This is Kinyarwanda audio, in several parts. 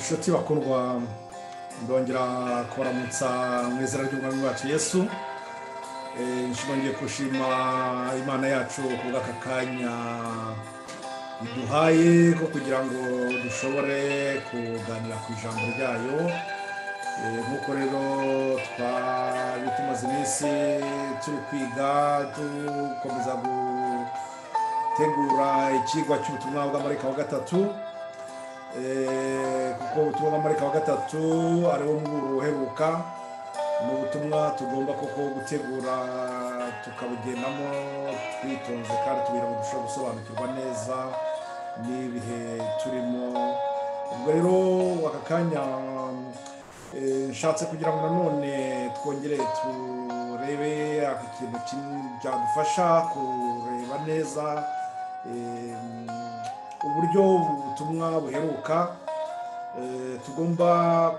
inshuti bakundwa ndongera kubaramutsa mu izina ry'umwami wacu Yesu. Nshobora gushima Imana yacu kubw'aka kanya iduhaye ko kugira ngo dushobore kuganira ku ijambo ryayo. Nk'uko rero twari tumaze iminsi turi kwiga dukomeza gutegura ikigwa cy'ubutumwa bw'amarayika wa gatatu, kuko ubutumwa bw'amarayika wa gatatu ariwo muburo uheruka. Ni ubutumwa tugomba koko gutegura tukabugendamo twitonze kandi tugira ngo dushobore gusobanukirwa neza n'ibihe turimo. Ubwo rero aka kanya nshatse kugira ngo nanone twongere turebe ikintu cyadufasha kureba neza uburyo ubutumwa buheruka tugomba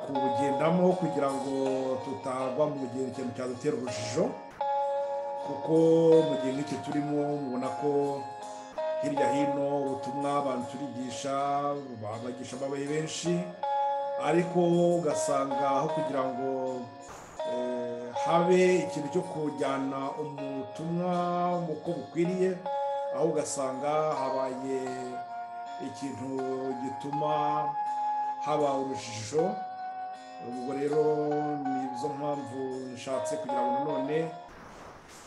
kubugendamo kugira ngo tutagwa mu gihe ikintu cyadutera urujijo, kuko mu gihe nk'iki turimo mubona ko hirya hino ubutumwa abantu turigisha babagisha ababaye benshi, ariko ugasanga aho kugira ngo habe ikintu cyo kujyana umutumwa uko bukwiriye, aho ugasanga habaye ikintu gituma haba urujijo. Ubwo rero ni izo mpamvu nshatse kugira ngo nanone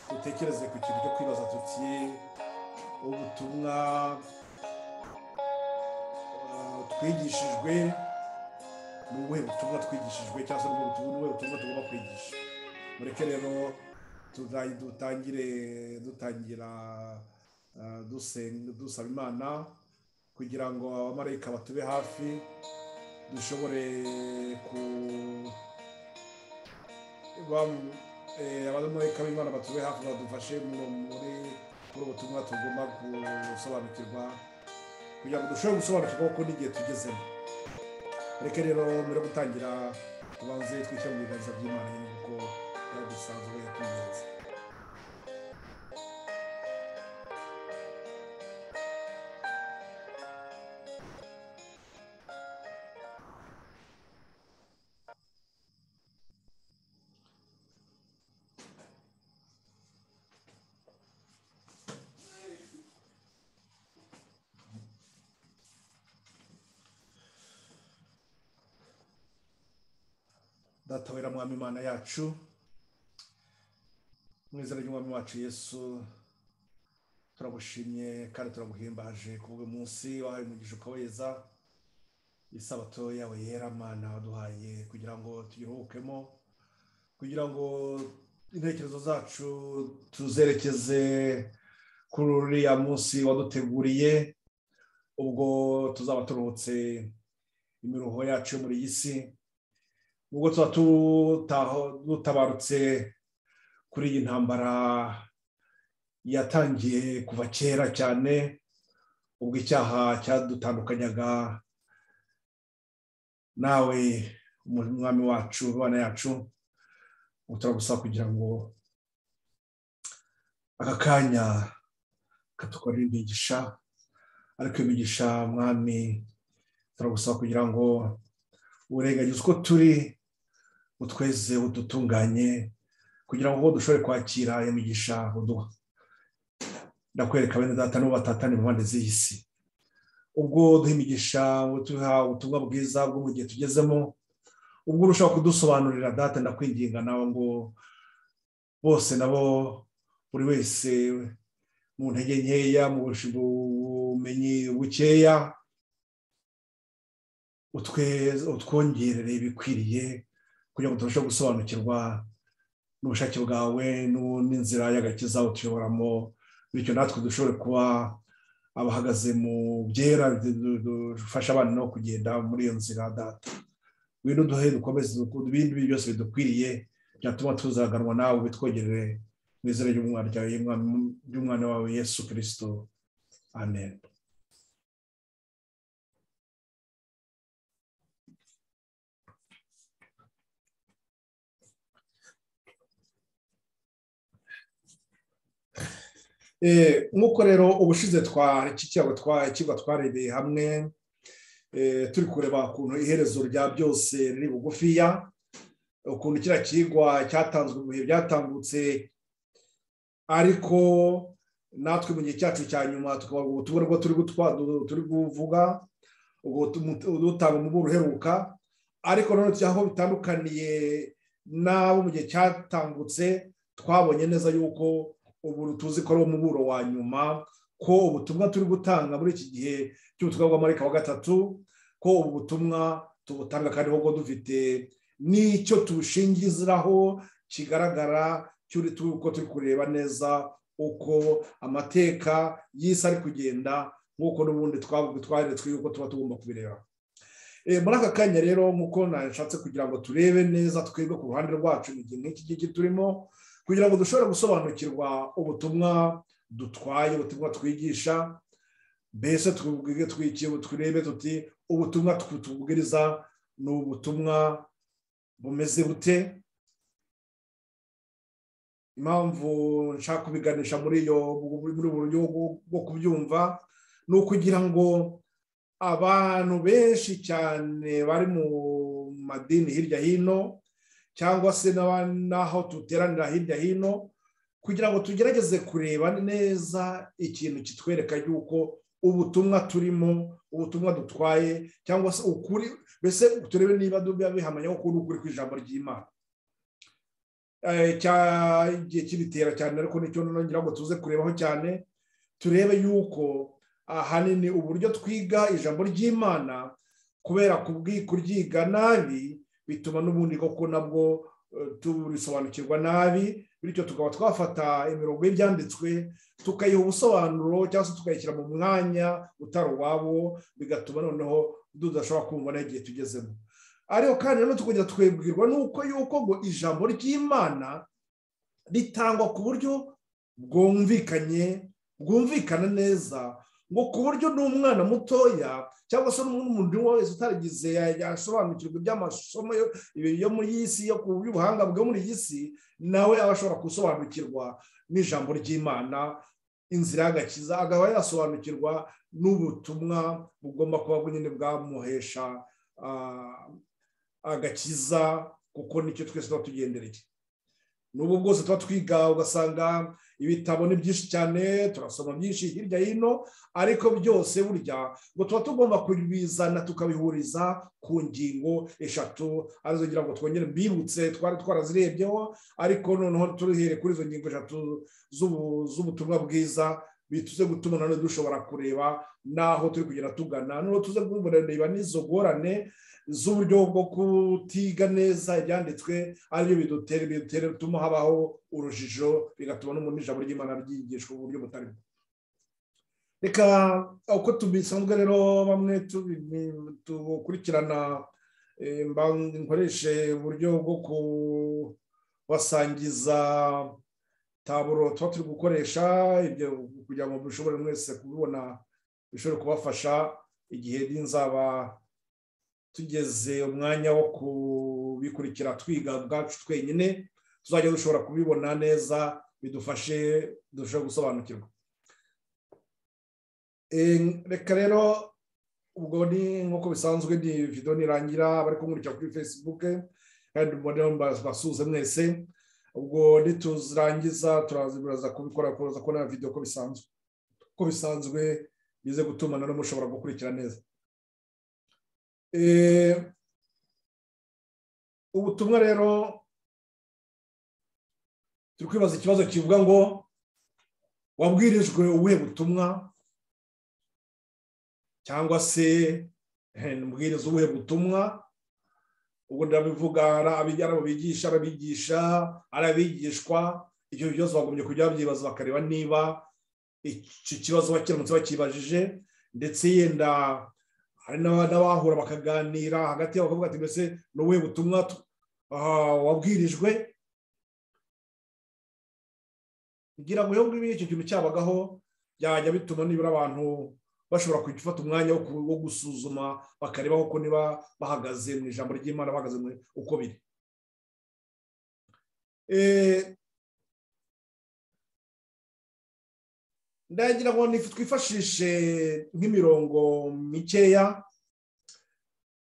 dutekereze ku kintu cyo kwibaza tuti ubutumwa twigishijwe ni ubuhe butumwa twigishijwe, cyangwa se ni ubuhe butumwa tugomba kwigisha. Mureke rero dutangira dusaba Imana kugira ngo abamarayika batube hafi, dushobore abamarayika b'Imana batube hafi badufashe muri ubutumwa tugomba gusobanukirwa, kugira ngo dushobore gusobanukirwa uko n'igihe tugezemo. Reka rero mbere yo gutangira tubanze twishyire mu biganza by'Imana kuko dusanzwe tubizi. Data wera, mwami Imana yacu, mu izina ry'umwami wacu Yesu turagushimye kandi turaguhimbaje kubwo munsi wahaye umugisha ukaweza, isabato yawe yera Mana waduhaye kugira ngo tuyiruhukemo, kugira ngo intekerezo zacu tuzerekeze kuri uriya munsi waduteguriye, ubwo tuzaba turuhutse imiruho yacu muri iyi si, ubwo tuba dutabarutse kuri iyi ntambara yatangiye kuva kera cyane, ubwo icyaha cyadutandukanyaga nawe umwami wacu, Imana yacu. Turagusaba kugira ngo aka kanya katukorere imigisha, ariko imigisha mwami turagusaba kugira ngo uburenganyize uko turi utweze udutunganye, kugira ngo dushobore kwakira imigisha uduha. Ndakwereka bene data n'ubu batatane mu mpande z'iyi si, ubwo duha imigisha utuha ubutumwa bwiza bwo mu gihe tugezemo, ubwo urushaho kudusobanurira data, ndakwinginga nawe ngo bose nabo buri wese mu ntege nkeya, mu bumenyi bukeya, utwongerere ibikwiriye kugira ngo turusheho gusobanukirwa n'ubushake bwawe n'inzira y'agakiza utuyoboramo, bityo natwe dushobore kuba abahagaze mu byera, dufasha abana no kugenda muri iyo nzira. Data ngwino duhe dukomeze ibindi byose bidukwiriye byatuma tuzaganwa nawe, bitwogerere mu izina ry'umwana wawe Yesu Kristo, amen. Nk'uko rero ubushize ikigwa twarebeye hamwe turi kureba ukuntu iherezo rya byose riri bugufiya, ukuntu kiriya kigwa cyatanzwe mu bihe byatambutse, ariko natwe mu gihe cyacu cya nyuma tukavuga ubutumwa bwo turi kuvuga dutanga umuburo uheruka, ariko none aho bitandukaniye n'abo mu gihe cyatambutse twabonye neza yuko ubu tuzi ko ari umuburo wa nyuma, ko ubutumwa turi gutanga muri iki gihe cy'ubutumwa bwa marayika wa gatatu, ko ubu butumwa tubutanga kandi ahubwo dufite n'icyo tubushingiziraho kigaragara ko turi kureba neza uko amateka y'isi ari kugenda, nk'uko n'ubundi twaretswe yuko tuba tugomba kubireba. Muri aka kanya rero nk'uko nashatse kugira ngo turebe neza twebwe ku ruhande rwacu mu gihe nk'iki giki turimo, kugira ngo dushobore gusobanukirwa ubutumwa dutwaye, ubutumwa twigisha, mbese turebe tuti ubutumwa tubwiriza ni ubutumwa bumeze bute. Impamvu nshaka kubiganisha muri buryo bwo kubyumva ni ukugira ngo abantu benshi cyane bari mu madini hirya hino, cyangwa se n'aho duteranira hirya hino, kugira ngo tugerageze kureba neza ikintu kitwereka yuko ubutumwa turimo, ubutumwa dutwaye, cyangwa se ukuri, mbese turebe niba bihamanya ko ukuri kw'ijambo ry'Imana. Igihe kibitera cyane, ariko nicyo ngira ngo tuze kurebaho cyane, turebe yuko ahanini uburyo twiga ijambo ry'Imana, kubera kuryiga nabi bituma n'ubundi koko nabwo turisobanukirwa nabi, bityo tukaba twafata imirongo y'ibyanditswe tukayiha ubusobanuro cyangwa se tukayishyira mu mwanya utari uwabo, bigatuma noneho tudashobora kumva n'igihe tugezemo. Ariko kandi noneho tukongera twebwirwa nuko yuko ngo ijambo ry'Imana ritangwa ku buryo bwumvikana neza, ngo ku buryo n'umwana mutoya cyangwa se n'umuntu wese utarigize yasobanukirwa iby'amasomo yo muri iyi si, yo ku by'ubuhanga bwo muri iyi si, nawe aba ashobora gusobanukirwa n'ijambo ry'Imana, inzira y'agakiza, akaba yasobanukirwa n'ubutumwa bugomba kuba nyine bwamuhesha agakiza, kuko nicyo twese tuba tugendereye. N'ubu bwose tuba twiga, ugasanga ibitabo ni byinshi cyane, turasoma byinshi hirya hino, ariko byose burya ngo tuba tugomba kubizana tukabihuriza ku ngingo eshatu, arizo ngira ngo twongere mbibutse twari twarazirebyeho, ariko noneho turihere kuri izo ngingo eshatu z'ubutumwa bwiza, bituze gutuma none dushobora kureba naho turi kugenda tugana, noneho tuze kureba n'izo ngorane z'uburyo bwo kutiga neza ibyanditswe, aribyo bituma habaho urujijo, bigatuma n'umuntu ijambo ry'Imana ryigishwa mu buryo butari bwo. Reka uko tubisanzwe rero bamwe tukurikirana, nkoreshe uburyo bwo kubasangiza taburo tuba turi gukoresha, ibyo kugira ngo mushobore mwese kubibona, bishobore kubafasha igihe nzaba tugeze umwanya wo kubikurikira twiga ubwacu twenyine, tuzajya dushobora kubibona neza, bidufashe dushobora gusobanukirwa. Reka rero ubwo ni nk'uko bisanzwe, ni video nirangira bari kunkurikira kuri Facebook, kandi basuhuze mwese. Ubwo nituzirangiza turaza kubikora ko na video ko bisanzwe bize gutuma none mushobora gukurikira neza. Ubutumwa rero turi kwibaza ikibazo kivuga ngo wabwirijwe ubuhe butumwa, cyangwa se mbwiriza ubuhe butumwa. Ubwo ndabivuga abigisha, arabigishwa, ibyo byose bagombye kujya babyibaza bakareba niba iki kibazo bakiramutse bakibajije, ndetse yenda hari n'abahura bakaganira hagati yabo bakavuga ati mbese ni ubuhe butumwa wabwirijwe. Kugira ngo iyo icyo kintu cyabagaho, byajya bituma nibura abantu bashobora gufata umwanya wo gusuzuma, bakareba ko niba bahagaze mu ijambo ry'Imana, bahagaze uko biri. Ndagira ngo twifashishe nk'imirongo mikeya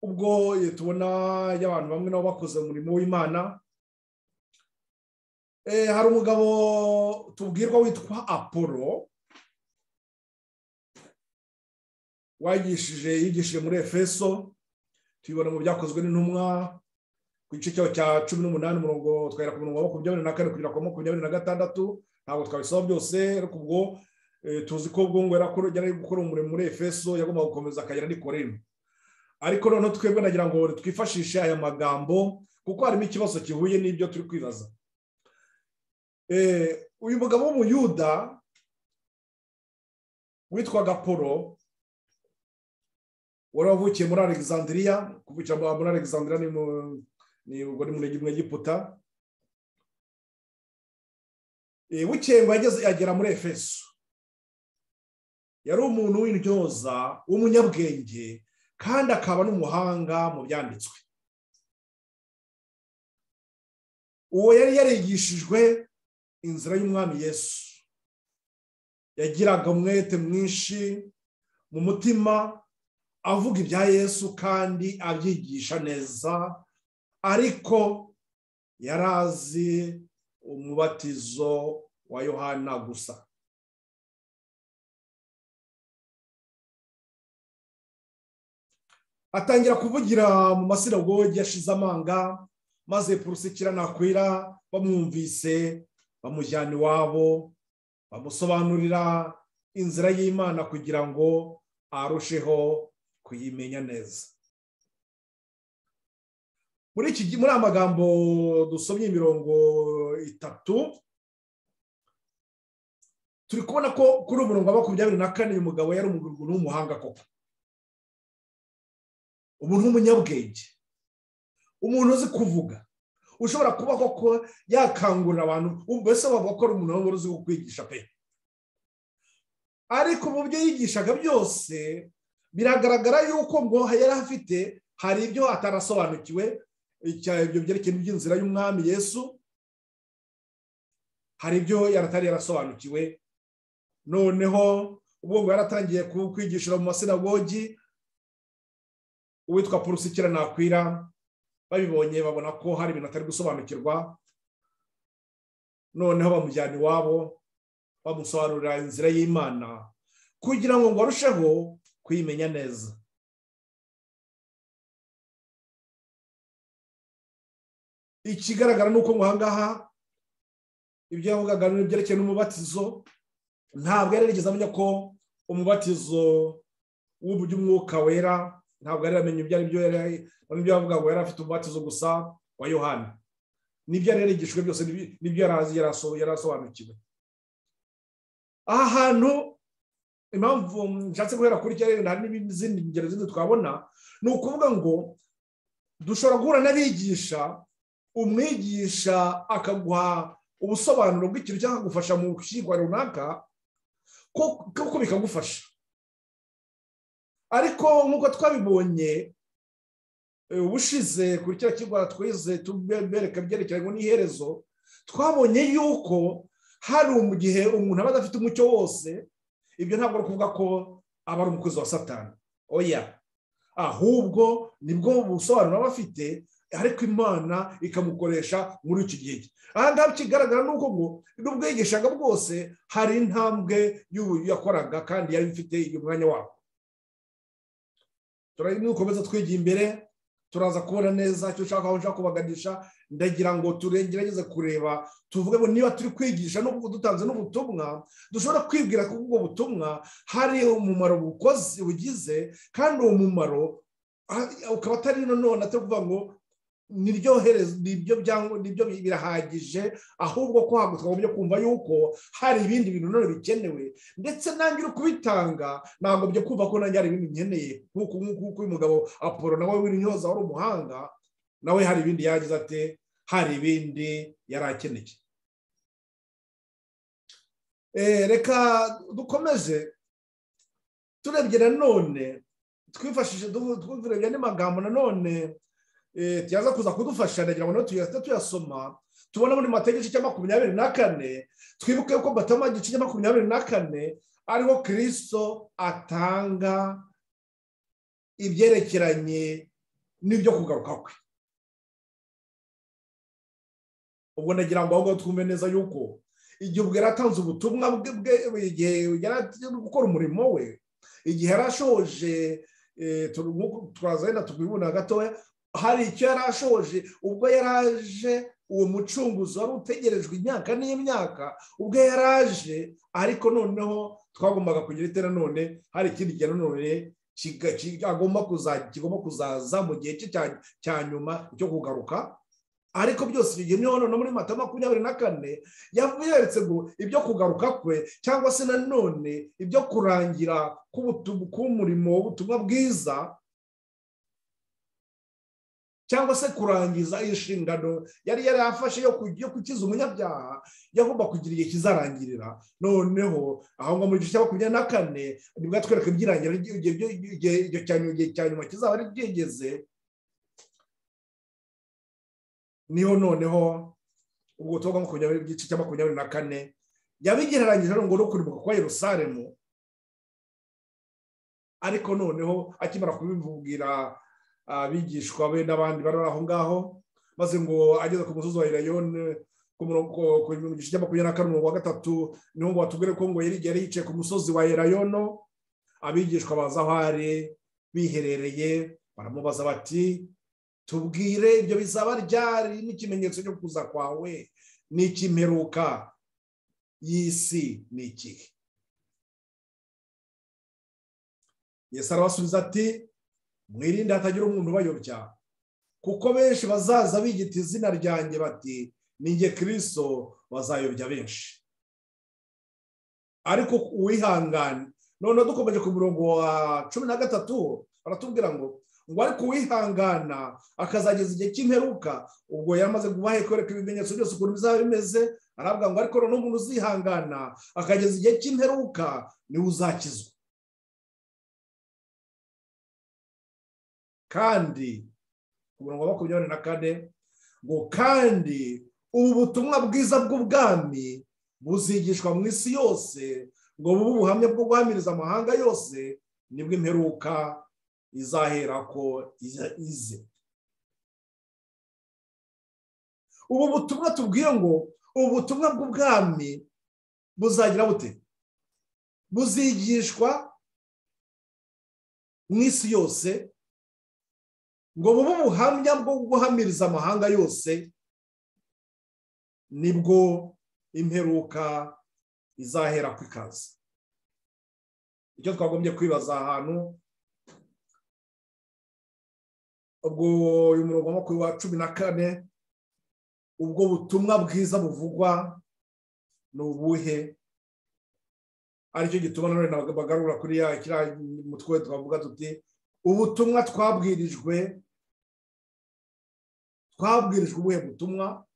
ubwo tubona y'abantu bamwe nabo bakoze umurimo w'Imana. Hari umugabo tubwirwa witwa Apolo yigishije muri Efeso, tubibona mu byakozwe n'intumwa ku gice cya 18 umurongo twahera ku murongo wa 24 kugera ku 26. Ntabwo twabisaba byose, ariko ubwo tuzi ko ubwo ngo yari gukora umurimo muri Efeso, yagomba gukomeza akagera ni Korinto. Ariko noneho twebwe nagira ngo twifashishe aya magambo kuko harimo ikibazo kihuye n'ibyo turi kwibaza. Uyu mugabo w'umuyuda witwaga Apolo wari wavukiye muri Alexandria, kuvukira muri Alexandria ni mu Egiputa. Bukeye ngo agera muri Efeso. Yari umuntu w'intyoza w'umunyabwenge kandi akaba n'umuhanga mu byanditswe. Uwo yari yarigishijwe inzira y'umwami Yesu. Yagiraga umwete mwinshi mu mutima avuga ibya Yesu kandi abyigisha neza, ariko yarazi umubatizo wa Yohana gusa. Atangira kuvugira mu masinagogi yashize amanga, maze Purusikira na Akwila bamwumvise bamujyana iwabo, bamusobanurira inzira y'Imana kugira ngo arusheho kuyimenya neza. Muri amagambo dusomye imirongo 3 turi kubona ko kuri umurongo wa 24 uyu mugabo yari umuntu w'umuhanga koko, umuntu w'umunyabwenge, umuntu uzi kuvuga, ushobora kuba koko yakangurira abantu, mbese bavuga ko ari umuntu uzi kwigisha pe. Ariko mu byo yigishaga byose biragaragara yuko ngo yari afite, hari ibyo atarasobanukiwe, ibyo byerekeye iby'inzira y'umwami Yesu, hari ibyo yaratari yarasobanukiwe. Noneho ubwo ngo yaratangiye kwigishira mu masinagogi, uwitwa Purusikira na Akwila babibonye babona ko hari ibintu atari gusobanukirwa, noneho bamujyana iwabo bamusobanurira inzira y'Imana kugira ngo arusheho kuyimenya neza. Ikigaragara nuko ngo ahangaha ibyo yavugaga byerekeye n'umubatizo, ntabwo yari yarigeze amenya ko umubatizo w'umwuka wera, ntabwo yari amenye ibyo ari byo yavuga ngo yari afite umubatizo gusa wa Yohana. Nibyo yari yarigishijwe byose, nibyo yarasobanukiwe. Aha hantu impamvu nshatse guhera kuri cyo, hari n'izindi ngero zindi twabona, ni ukuvuga ngo dushobora guhura n'abigisha, umwigisha akaguha ubusobanuro bw'ikintu cyangwa akagufasha mu kigwa runaka kuko bikagufasha. Ariko nk'uko twabibonye ubushize kuri cya kigwa twize tubereka byerekeranye n'iherezo, twabonye yuko hari mu gihe umuntu aba adafite umucyo wose. Ibyo ntabwo ari kuvuga ko aba ari umukozi wa Satani, oya, ahubwo nibwo busobanuro aba afite, ariko Imana ikamukoresha muri iki gihe. Aha ngaha kigaragara nuko ngo nubwo yigishaga bwose hari intambwe yakoraga kandi yari ifite uyu mwanya wabo. Turakomeza twigiye imbere, turaza kubona neza icyo ushaka aho ushaka kubaganisha. Ndagira ngo tugerageze kureba, tuvuge ngo niba turi kwigisha no dutanze n'ubutumwa, dushobora kwibwira ko ubwo butumwa hari umumaro bugize, kandi uwo mumaro ukaba atari none atavuga ngo nibyo herezo, nibyo birahagije, ahubwo ko hagutwa kumva yuko hari ibindi bintu none bikenewe, ndetse nanjye uri kubitanga ntabwo byo kumva ko nanjye hari ibindi nkeneye. Nk'uko uyu mugabo Apolo nawe w'intyoza wari umuhanga, nawe hari ibindi yagize ate, hari ibindi yari akeneye. Reka dukomeze turebye nanone, twifashishije tuvurebye n'amagambo nanone tuyaza kuza kudufasha. Ndagira ngo tuyasoma, tubona muri Mateyo igice cya 24, twibuke ko Matama igice cya 24 ariho Kristo atanga ibyerekeranye n'ibyo kugaruka kwe. Ubwo nagira ngo ahubwo twumve neza yuko igihe ubwo yaratanze ubutumwa bwe, igihe yari gukora umurimo we, igihe yarashoje, twazenda tukibona gatoya, hari icyo yarashoje ubwo yaraje. Uwo mucunguzi wari utegerejwe imyaka n'imyaka ubwo yaraje, ariko noneho twagombaga kugira itera none hari ikindi gihe none kigomba kuzaza mu gihe cya nyuma cyo kugaruka. Ariko byose bigiye none muri Matayo 24 yavuze ngo ibyo kugaruka kwe cyangwa se nanone ibyo kurangira k'umurimo w'ubutumwa bwiza, cyangwa se kurangiza inshingano yari yarafashe yo gukiza umunyabyaha, yagomba kugira igihe kizarangirira. Noneho aho ngo mu gice cya 24 nibwo atwereka ibyirangira igihe cya nyuma kizaba ari byegeze. Niho noneho ubwo tuvuga mu gice cya 24 yabigereranyije ngo no kuribuka kwa Yerusalemu. Ariko noneho akimara kubivugira abigishwa be n'abandi bari aho ngaho, maze ngo ageze ku musozi wa Elayono ku gice cya 24 wa gatatu, niho ngo batubwire ko ngo yari yicaye ku musozi wa Elayono. Abigishwa baza aho ari biherereye, baramubaza bati, tubwire ibyo bizaba ryari n'ikimenyetso cyo kuza kwawe n'ikimperuka y'isi ni ikihe? Yesu arabasubiza ati, mwirinde hatagira umuntu ubayobya, kuko benshi bazaza bigita izina ryanjye bati ni njye Kristo, bazayobya benshi. Ariko uwihangane, none dukomeje ku murongo wa 13 baratubwira ngo ariko uwihangana akazageza igihe cy'imperuka, ubwo yamaze gubahe kwereka ibimenyetso byose ukuntu bizaba bimeze, aravuga ngo ariko none umuntu uzihangana akageza igihe cy'imperuka niwe uzakizwa. Kandi ku murongo wa 24 ngo kandi ubu butumwa bwiza bw'ubwami buzigishwa mu isi yose, ngo bube ubuhamya bwo guhamiriza amahanga yose, nibwo imperuka izahera ko ize. Ubu butumwa tubwiye ngo ubu butumwa bw'ubwami buzagira bute? Buzigishwa mu isi yose, ngo bube ubuhamya bwo guhamiriza amahanga yose, nibwo imperuka izahera ku ikaze. Icyo twagombye kwibaza ahantu, ubwo uyu murongo wa 14 ubwo butumwa bwiza buvugwa ni ubuhe? Aricyo gituma none bagarura kuri kiriya mutwe twavuga tuti ubutumwa twabwirijwe ubuhe butumwa,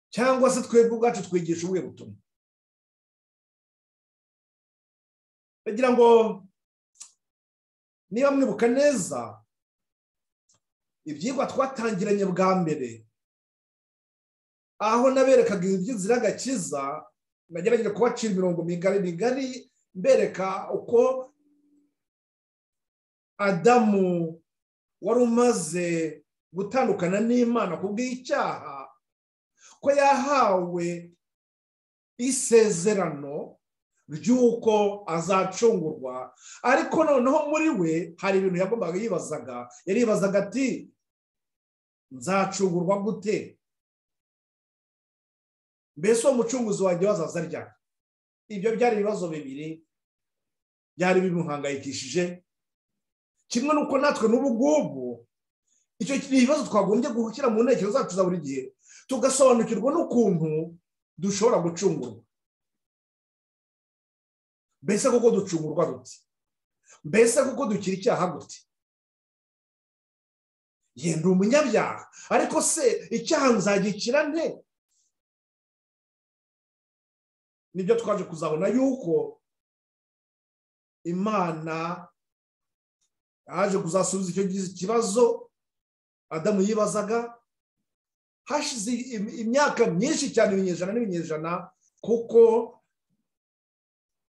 cyangwa se twebwe ubwacu twigisha ubuhe butumwa? Kugira ngo niba mwibuka neza ibyigwa twatangiranye bwa mbere, aho naberekaga iby'inzira y'agakiza, nagerageje kubacira imirongo migari mbereka uko Adamu wari umaze gutandukana n'Imana kubw'icyaha, ko yahawe isezerano ry'uko azacungurwa. Ariko noneho muri we hari ibintu yagombaga yaribazaga ati, nzacungurwa gute? Mbese uwo mucunguzi wanjye wazaza ryari? Ibyo byari ibibazo bibiri byari bimuhangayikishije, kimwe nuko natwe n'ubu ngubu icyo kibazo twagombye gushyira mu ntekerezo zacu za buri gihe, tugasobanukirwa n'ukuntu dushobora gucungurwa. Mbese kuko ducungurwa dute? Mbese kuko dukira icyaha gute? Yenda umunyabyaha, ariko se icyaha nzagikira nte? Nibyo twaje kuzabona yuko Imana yaje kuzasubiza icyo kibazo Adamu yibazaga hashize imyaka myinshi cyane, ibinyejana, kuko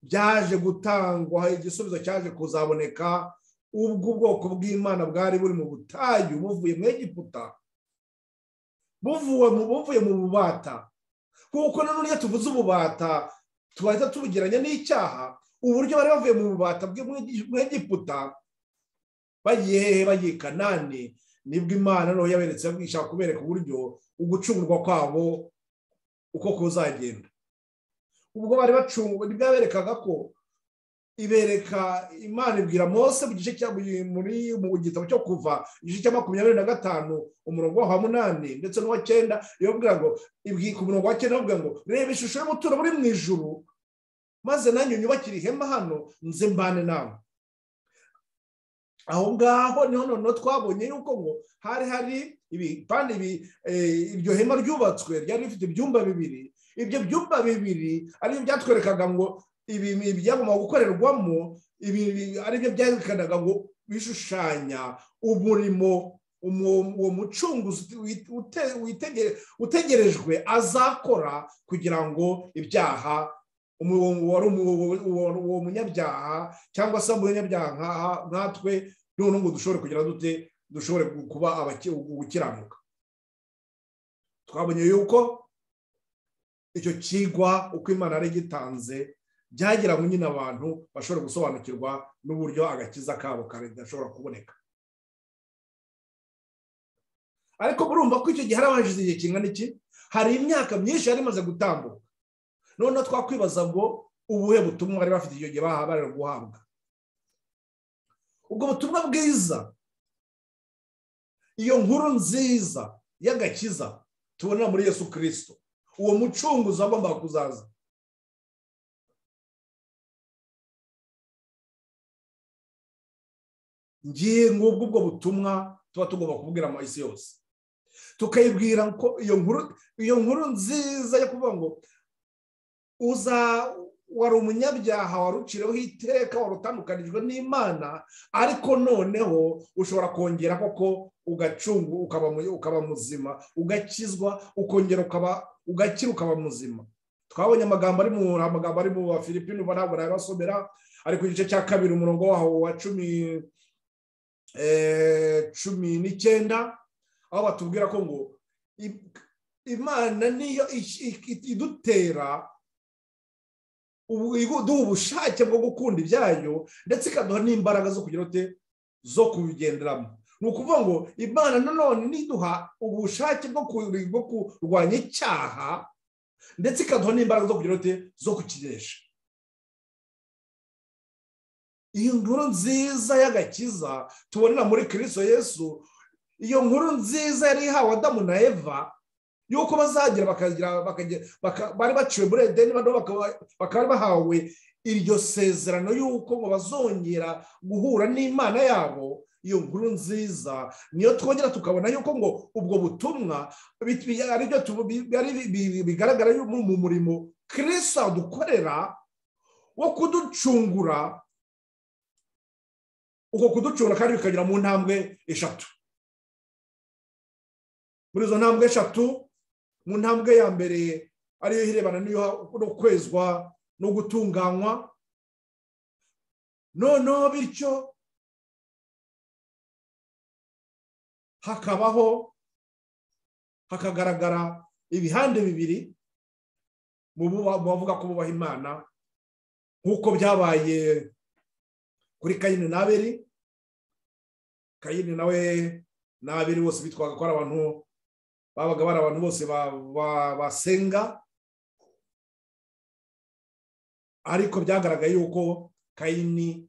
byaje gutangwa igisubizo cyaje kuzaboneka ubwo ubwoko bw'Imana bwari buri mu butayu buvuye mu Egiputa, buvuye mu bubata. Kuko nanone iyo tuvuze ububata twahita tubugeranya n'icyaha. Uburyo bari bavuye mu bubata mu Egiputa bagiye hehe? Bagiye Kanani. Nibwo Imana no yaberetse ishaka kubereka uburyo ugucungurwa kwabo uko kuzagenda. Ubwo bari bacungwa byaberekaga ko ibereka Imana ibwira Mose mu gice cya mu gitabo cyo Kuva igice cya 25 umurongo wa 8 ndetse n'uwa 9, yobwira ngo ku murongo wa 9 avuga ngo reba ishusho y'ubuturo buri mu ijuru, maze nanyu nyubakira ihema hano nze mbane nawe. Aho ngaho niho none twabonye yuko ngo hari iryo hema ryubatswe ryari rifite ibyumba bibiri. Ibyo byumba bibiri ari byo byatwerekaga ngo ibi byagomba gukorerwamo, ibi ari byo byerekanaga ngo bishushanya umurimo uwo mucunguzi utegerejwe azakora kugira ngo ibyaha uwo munyabyaha cyangwa se umunyabyaha nkatwe none ngo dushobore kugira dushobore kuba gukiranuka. Twabonye yuko icyo kigwa uko Imana yari gitanze byagira ngo nyine abantu bashobora gusobanukirwa n'uburyo agakiza kabo kadashobora kuboneka. Ariko murumva ko icyo gihe harabashije igihe kingana iki? Hari imyaka myinshi yari imaze gutambuka. None twakwibaza ngo ubuhe butumwa bari bafite icyo gihe bari guhabwa? Ubwo butumwa bwiza, iyo nkuru nziza y'agakiza tubona muri Yesu Kristo, uwo mucunguzi agomba kuzaza. Ngiye ngubwo ubwo butumwa tuba tugomba kubwira mu isi yose, tukayibwira ko iyo nkuru nziza yo kuvuga ngo wari umunyabyaha warucireho iteka, warutandukanijwe n'Imana, ariko noneho ushobora kongera koko ukaba muzima, ugakizwa, ukongera ugakira ukaba muzima. Twabonye amagambo ari mu Bafilipino ntabwo nabasomera, ariko igice cya 2 umurongo waho wa 19 aho batubwira ko ngo Imana niyo idutera ubushake bwo gukunda ibyayo ndetse ikaduha n'imbaraga zo kugira zo kubigenderamo. Ni ukuvuga ngo Imana nanone niduha ubushake bwo kurwanya icyaha ndetse ikaduha n'imbaraga zo kugira zo kukiresha. Iyo nkuru nziza y'agakiza tubonera muri Kristo Yesu, iyo nkuru nziza yari ihawe Adamu na Eva yuko bazagira bari baciwe muri Edeni, bakaba bahawe iryo sezerano yuko ngo bazongera guhura n'Imana yabo. Iyo nkuru nziza niyo twongera tukabona yuko ngo ubwo butumwa ari byo bigaragara mu murimo Kristo adukorera wo kuducungura. Uko kuducungura kandi bikagira mu ntambwe 3. Muri izo ntambwe 3, mu ntambwe ya mbere ariyo irebana n'iyo kwezwa no gutunganywa, noneho bityo hakagaragara ibihande bibiri mu bavuga ko bubaha Imana, nk'uko byabaye kuri Kayini na Abeli. Kayini nawe na Abeli bose bitwaga ko ari abantu babaga bari abantu bose basenga, ariko byagaragaye yuko Kayini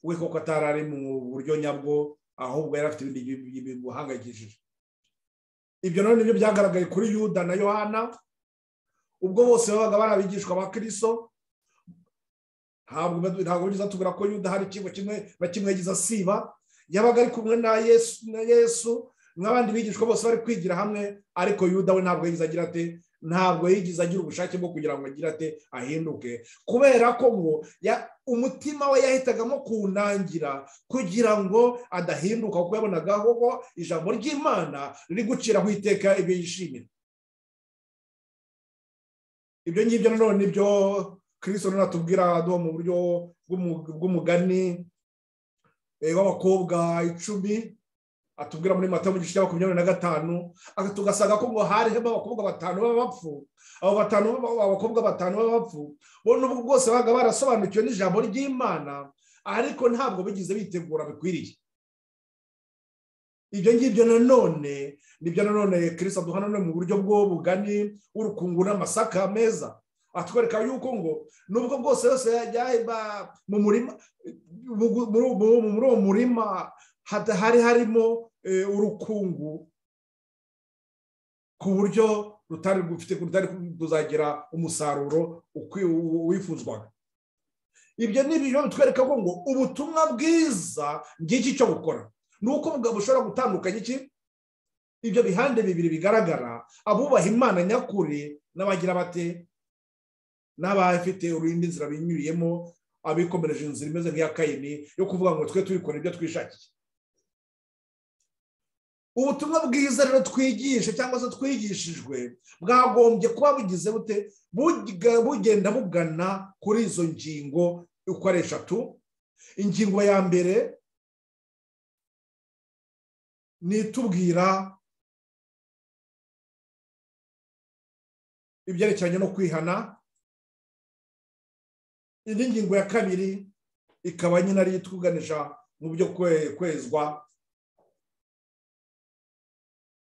we koko atarari mu buryo nyabwo, ahubwo yari afite ibindi bimuhangayikishije. Ibyo none nibyo byagaragaye kuri Yuda na Yohana, ubwo bose babaga barabigishwa ba Kristo. Ntabwo biza tubwira ko Yuda hari ikintu kimwe yagize asiba, yabaga ari kumwe na Yesu n'abandi bigishwa bose bari kwigira hamwe, ariko Yuda we ntabwo yigize agira ubushake bwo kugira ngo agire ahinduke, kubera ko ngo umutima we yahitagamo kunangira kugira ngo adahinduka, kuko yabonaga ko ijambo ry'Imana riri guciraho iteka ibyo yishimira. Ibyo ngibyo nanone nibyo Kristo natubwira mu buryo bw'umugani w'abakobwa 10 atubwira muri Matayo mu gice cya 25 tugasanga ko ngo harimo abakobwa 5 b'abapfu. Abo 5 abakobwa 5 b'abapfu bo n'ubwo bwose baga barasobanukiwe n'ijambo ry'Imana, ariko ntabwo bigize bitegura bikwiriye. Ibyo ngibyo nanone nibyo nanone Kristo aduhana mu buryo bwo bugani urukungu n'amasaka meza, atwereka yuko ngo nubwo bwose yose yajyaye mu murima muri uwo murima hari harimo urukungu ku buryo rutari kuzagira umusaruro wifuzwaga. Ibyo nibyo bitwereka ko ngo ubutumwa bwiza ngiki cyo gukora nuko umugabo ushobora gutandukanya iki ibyo bihande bibiri bigaragara, abubaha Imana nyakuri n'abagira bate n'abafite urindi nzira binyuriyemo, abikomereje inzira imeze nk'iya Kayini yo kuvuga ngo twe tubikora ibyo twishakiye. Ubutumwa bwiza rero twigisha cyangwa se twigishijwe bwagombye kuba bugize bute bugenda bugana kuri izo ngingo uko ari 3. Ingingo ya mbere ni tubwira ibyerekeranye no kwihana. Indi ngingo ya kabiri ikaba nyine ari tuganisha mu byo kwezwa,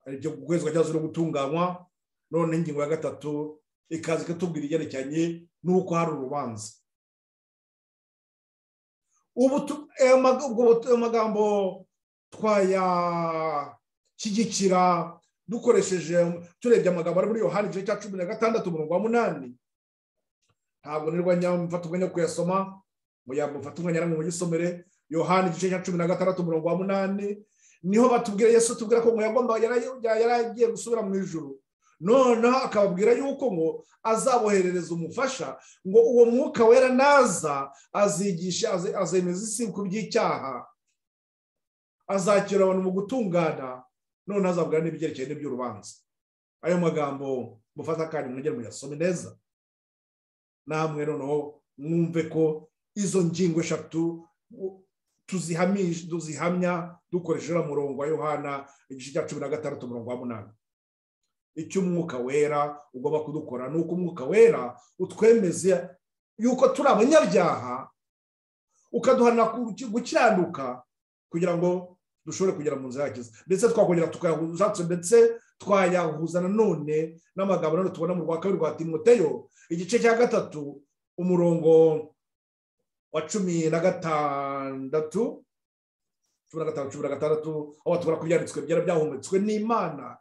ari byo kwezwa cyangwa no gutunganywa. None ingingo ya gatatu ikaza ikatubwira ibyerekeranye nuko hari urubanza. Amagambo twaya kigikira dukoresheje turebye amagambo ari muri Yohana igice cya 16:8. Ntabwo nirwa nyamfata umwanya kuyasoma, muyamufata umwanya mu gisomere. Yohana igice cya 16:8 niho batubwira Yesu tubwira ko yagomba yaragiye gusubira mu ijuru, none akababwira yuko ngo azaboherereza umufasha, ngo uwo mwuka wera naza azigisha azemeza isi ku by'icyaha, azakira abantu mu gutungana, none azabwira n'ibyerekeye n'iby'urubanza. Ayo magambo mufata kandi mwongere muyasome neza namwe, noneho mwumve ko izo ngingo 3 tuzihamya dukoresheje umurongo wa Yohana igice cya 16:8. Icyo umwuka wera ugomba kudukora nuko umwuka wera utwemeze yuko turi abanyabyaha, ukaduhana gukiranuka kugira ngo dushobore kugera mu nzira yakiza. Ndetse twakongera tukayahuza, ndetse twayahuza nanone n'amagambo none tubona mu rwa 2 rwa Timoteyo igice cya 3 umurongo wa 16 aho tubona kubyanditswe byera byahumetswe n'Imana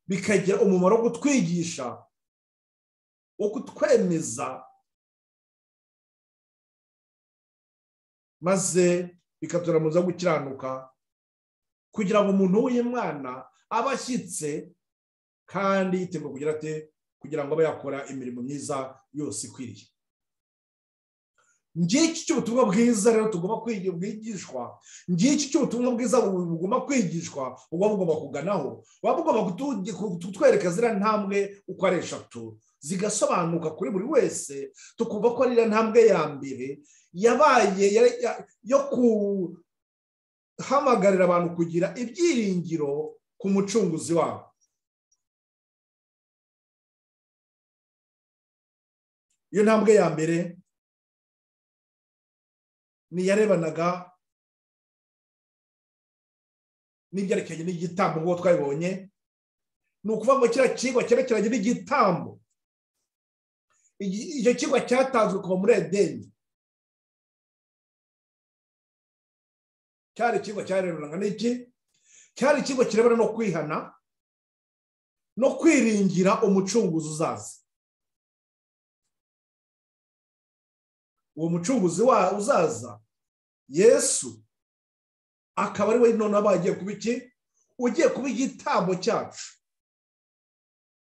bikagira umumaro wo kutwigisha, wo kutwemeza, maze bikatura muza gukiranuka kugira ngo umuntu w'Imana abashyitse kandi yiteguye kugira ate kugira ngo abe yakora imirimo myiza yose ikwiriye. Ngiki cy'ubutumwa bwiza rero tugomba kwigishwa, ngiki cy'ubutumwa bwiza bugomba kwigishwa, ugomba kuganaho, wabugomba kutwereka zira ntambwe uko ari 3 zigasobanuka kuri buri wese, tukumva ko ari ntambwe ya mbere yabaye yo kuhamagarira abantu kugira ibyiringiro ku mucunguzi wabo. Iyo ntambwe ya mbere ni yarebanaga n'ibyerekeranye n'igitambo ngo twabibonye, ni ukuvuga ngo kira kigwa cyerekeranye n'igitambo. Icyo kigwa cyatanzwe kuva muri Edeni, cyari kigwa cyarebanaga n'iki? Cyari kigwa kirebana no kwihana no kwiringira umucunguzi uzaza. Uwo mucunguzi uzaza Yesu akaba ari we none abagiye kuba iki? Ugiye kuba igitambo cyacu,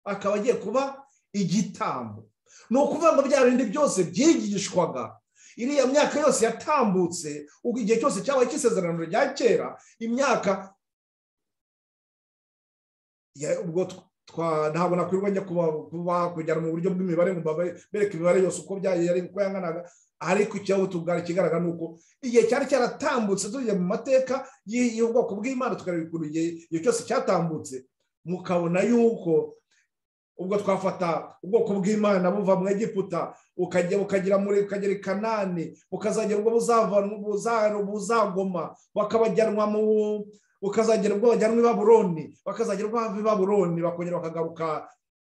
akaba agiye kuba igitambo. Ni ukuvuga ngo bya bindi byose byigishwaga iriya myaka yose yatambutse, igihe cyose cyabaye cy'isezerano rya kera, imyaka ubwo ntabwo nakwirwa njya kuba kujyana mu buryo bw'imibare ngo bereke imibare yose uko byari uko yanganaga, ariko icyo tubwara kigaragara nuko igihe cyari cyaratambutse tujye mu mateka y'ubwoko bw'Imana tukareba ukuntu igihe cyose cyatambutse mukabona yuko ubwo twafata ubwoko bw'Imana buva mu Egiputa ukagera i Kanani ukazagera ubwo buzagoma bakabajyanwa ukazagera ubwo bajyanwa i Babuloni bakazagera ubwo bava i Babuloni bakongera bakagaruka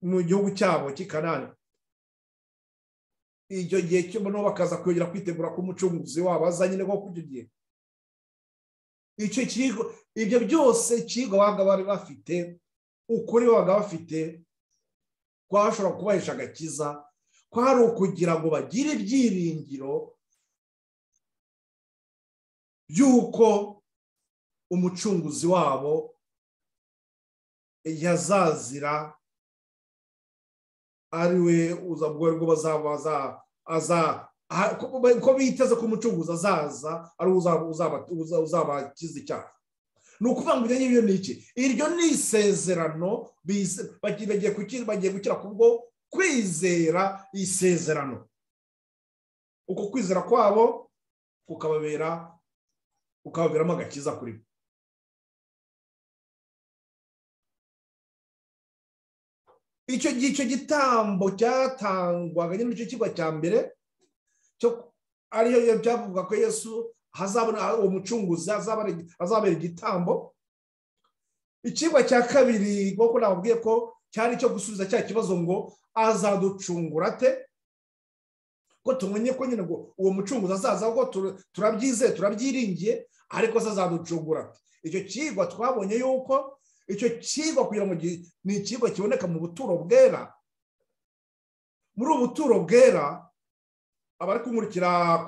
mu gihugu cyabo cy'i Kanani. Icyo gihe cyo no bakaza kongera kwitegura ko umucunguzi wabo azanye no kugiye icyo kigo ibyo byose kigo baga bari bafite ukuri baga bafite kwashobora kubahesha agakiza kwari ukugira ngo bagire ibyiringiro by'uko umucunguzi wabo yazazira ariwe uzabwo bazabaza ko biteze ko umucunguzi azaza ari uzabakiza icyaha. Ni ukuvuga ngo ibyo ni iki? Iryo ni isezerano bagiye gukira kubwo kwizera isezerano. Uko kwizera kwabo kukababeramo agakiza kuri bo. Icyo gitambo cyatangwaga n'icyo kigwa cya mbere cyo ariyo byavuga ko Yesu hazabona uwo mucunguzi azabera igitambo. Ikigwa cya kabiri kuko nababwiye ko cyari cyo gusubiza cya kibazo ngo azaducungura ate, ko tumenye ko nyine ngo uwo mucunguzi azaza ko turabyizeye turabyiringiye ariko azaducungura ate. Icyo kigwa twabonye yuko icyo kigwa kugira ngo ni ikigwa kiboneka mu buturo bwera. Muri ubu buturo bwera abari kumurikira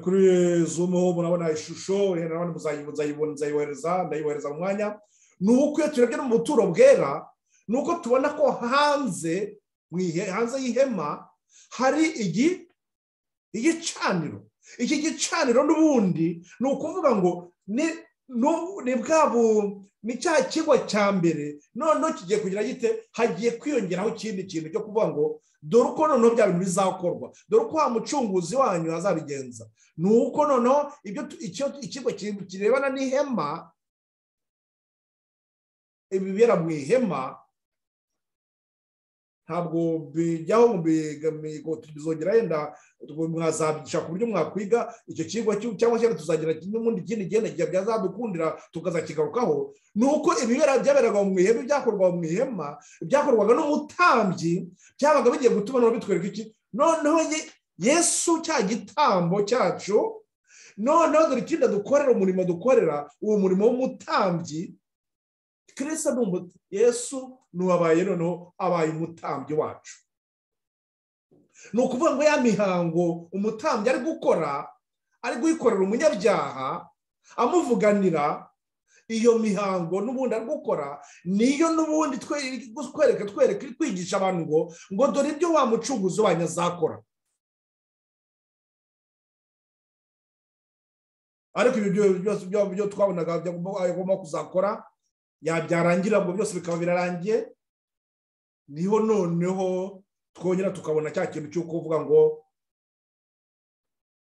kuri Zoom murabona ishusho n'abandi ndayibohereza mu mwanya. Ni uko iyo turebye mu buturo bwera ni uko tubona ko hanze y'ihema hari igicaniro. Iki gicaniro n'ubundi ni ukuvuga ngo ni cya kigwa cya mbere noneho kigiye kugira gite hagiye kwiyongeraho ikindi kintu cyo kuvuga ngo dore uko noneho bya bintu bizakorwa, dore uko wa mucunguzi wanyu azabigenza. Ni uko noneho ikigo kirebana n'ihema, ibibera mu ihema ntabwo bijyaho mu bizongera yenda mwazabisha ku buryo mwakwiga icyo kigo cyangwa se tuzagira n'ubundi kindi genda byazadukundira tukazakigarukaho. Ni uko ibibera byaberaga mu ihema, byakorwaga mu ihema, byakorwaga n'umutambyi, byabaga bigiye gutuma no bitwereka iki noneho Yesu cya gitambo cyacu. Noneho dore ikindi dukorera umurimo dukorera uwo murimo w'umutambyi. Kristo Yesu nuwabaye noneho abaye umutambyi wacu. Ni ukuvuga ngo ya mihango umutambyi ari gukora ari guyikorera umunyabyaha amuvuganira, iyo mihango n'ubundi ari gukora niyo n'ubundi twereka kwigisha abantu ngo dore ibyo wa mucunguzi wanyu azakora. Ariko ibyo byose byo twabonaga agomba kuzakora byarangira ngo byose bikaba birarangiye, niho noneho twongera tukabona cya kintu cyo kuvuga ngo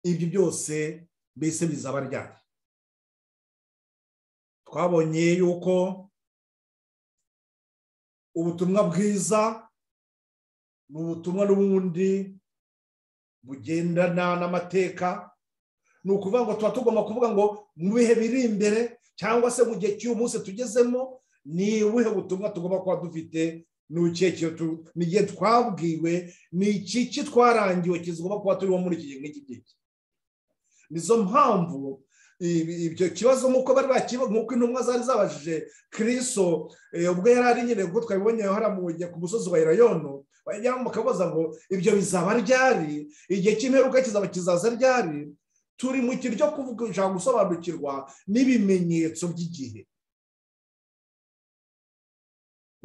ibyo byose mbese bizaba ryari. Twabonye yuko ubutumwa bwiza ni ubutumwa n'ubundi bugendana n'amateka. Ni ukuvuga ngo tuba tugomba kuvuga ngo mu bihe biri imbere cyangwa se mu gihe cy'uyu munsi tugezemo ni ubuhe butumwa tugomba kuba dufite, ni igihe twabwiwe, ni iki twarangiwe kizigomba kuba turiho muri iki gihe. Nizo mpamvu ibyo kibazo nk'uko bari bakibaza, nk'uko intumwa zari zabajije Kristo ubwo yari ari nyine kuko twabibonye haramuye ku musozi wa Elayono, bajya bakabaza ngo ibyo bizaba ryari, igihe cy'imperuka kizaza ryari. Turi mu kintu cyo kuvuga gusobanukirwa n'ibimenyetso by'igihe.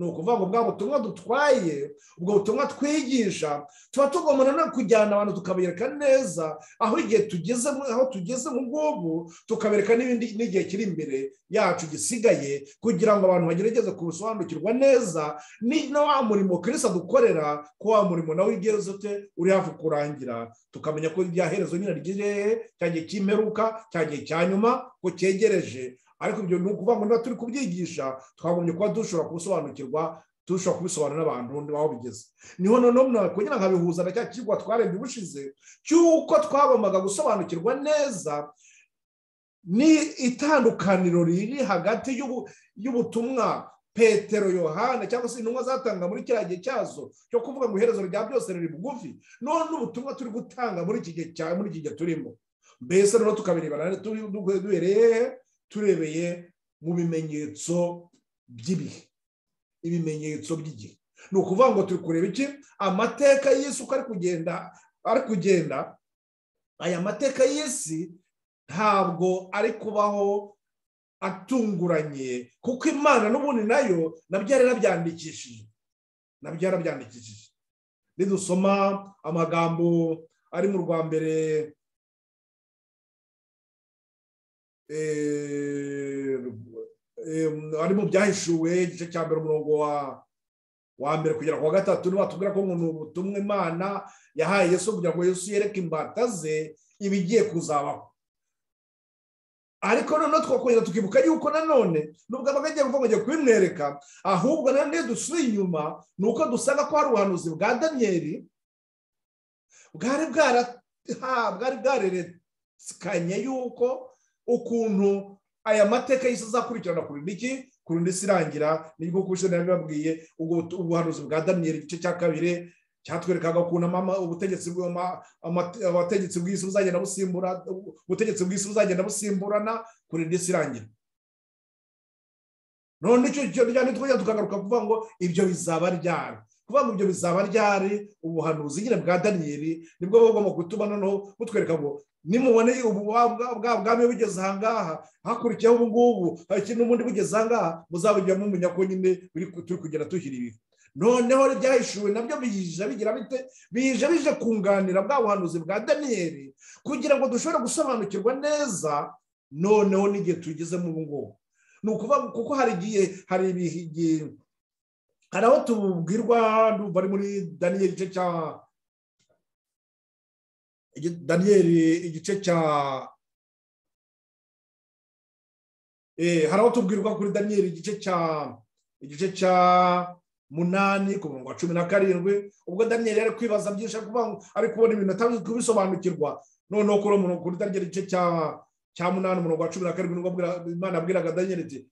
ni ukuvuga ngo bwa butumwa dutwaye, ubwo butumwa twigisha, tuba tugomba no kujyana abantu tukabereka neza aho igihe tugeze, aho tugeze mu ngubu, tukabereka n'ibindi n'igihe kiri imbere yacu gisigaye, kugira ngo abantu bagerageze kubisobanukirwa neza, na wa murimo Kristo adukorera, ko wa murimo nawe ugeze uri hafi kurangira, tukamenya ko ibyaherezo nyine rigeze, cya gihe cy'imperuka, cya gihe cya nyuma ko cyegereje. Ariko ibyo ni ukuvuga ngo niba turi kubyigisha, twagombye kuba dushobora kubisobanukirwa, dushobora kubisobanurira abantu aho bigeze. Niho noneho kugira ngo abihuza na cya kigwa twarebye ubushize, cy'uko twagombaga gusobanukirwa neza ni itandukaniro riri hagati y'ubutumwa Petero, Yohana cyangwa se intumwa zatanga muri kiriya gihe cyazo cyo kuvuga ngo iherezo rya byose riri bugufi, none n'ubutumwa turi gutanga muri iki gihe turimo. Mbese rero tukabirebana turebeye mu bimenyetso by'ibihe, ibimenyetso by'igihe. Ni ukuvuga ngo turi kureba iki? Amateka y'isi uko ari kugenda. Aya mateka y'isi ntabwo ari kubaho atunguranye, kuko Imana n'ubundi nayo nabyo yarabyandikishije. Nidusoma amagambo ari mu rwa mbere ari mu byahishuwe igice cya mbere umurongo wa mbere kugera ku wa gatatu, niba tubwira ko umuntu ubutumwa Imana yahaye Yesu kugira ngo Yesu yereke imbata ze ibigiye kuzabaho. Ariko noneho twakongera tukibuka yuko nanone nubwo abagiye kuvuga ngo kubimwereka, ahubwo nanone dusuye inyuma, ni uko dusanga ko hari ubuhanuzi bwa Daniyeli bwari bwarerekanye yuko ukuntu aya mateka y'isi azakurikirana ku rundi isi irangira. Nibwo kushe nabibabwiye, ubwo ubuhanuzi bwa Daniyeli igice cya 2 cyatwerekaga ukuntu abategetsi bw'isi buzagenda busimburana ku rundi isi irangira. None icyo cyane twajya tukagaruka kuvuga ngo ibyo bizaba ryari, kuvuga ngo ibyo bizaba ryari. Ubuhanuzi nyine bwa Daniyeli nibwo bagomba gutuma noneho butwereka ngo nimubone ubwami bugeze ahangaha, hakurikiyeho ubu ngubu hari ikintu n'ubundi bugeze ahangaha, muzabujya mumenya ko nyine turi kugera tuhira ibi. Noneho ibyahishuwe nabyo bije kunganira bwa buhanuzi bwa Daniyeli, kugira ngo dushobore gusobanukirwa neza noneho n'igihe tugezemo ubu ngubu. Ni ukuvuga kuko hari aho tubwirwa, bari muri Daniyeli igice cya hari aho tubwirwa kuri Daniyeli igice cya 8 ku murongo wa 17, ubwo Daniyeli yari kwibaza byinshi, ari kubona ibintu atazi kubisobanukirwa. Noneho kuri Daniyeli igice cya 8 umurongo wa 17 nibwo Imana abwiraga Daniyeli iti,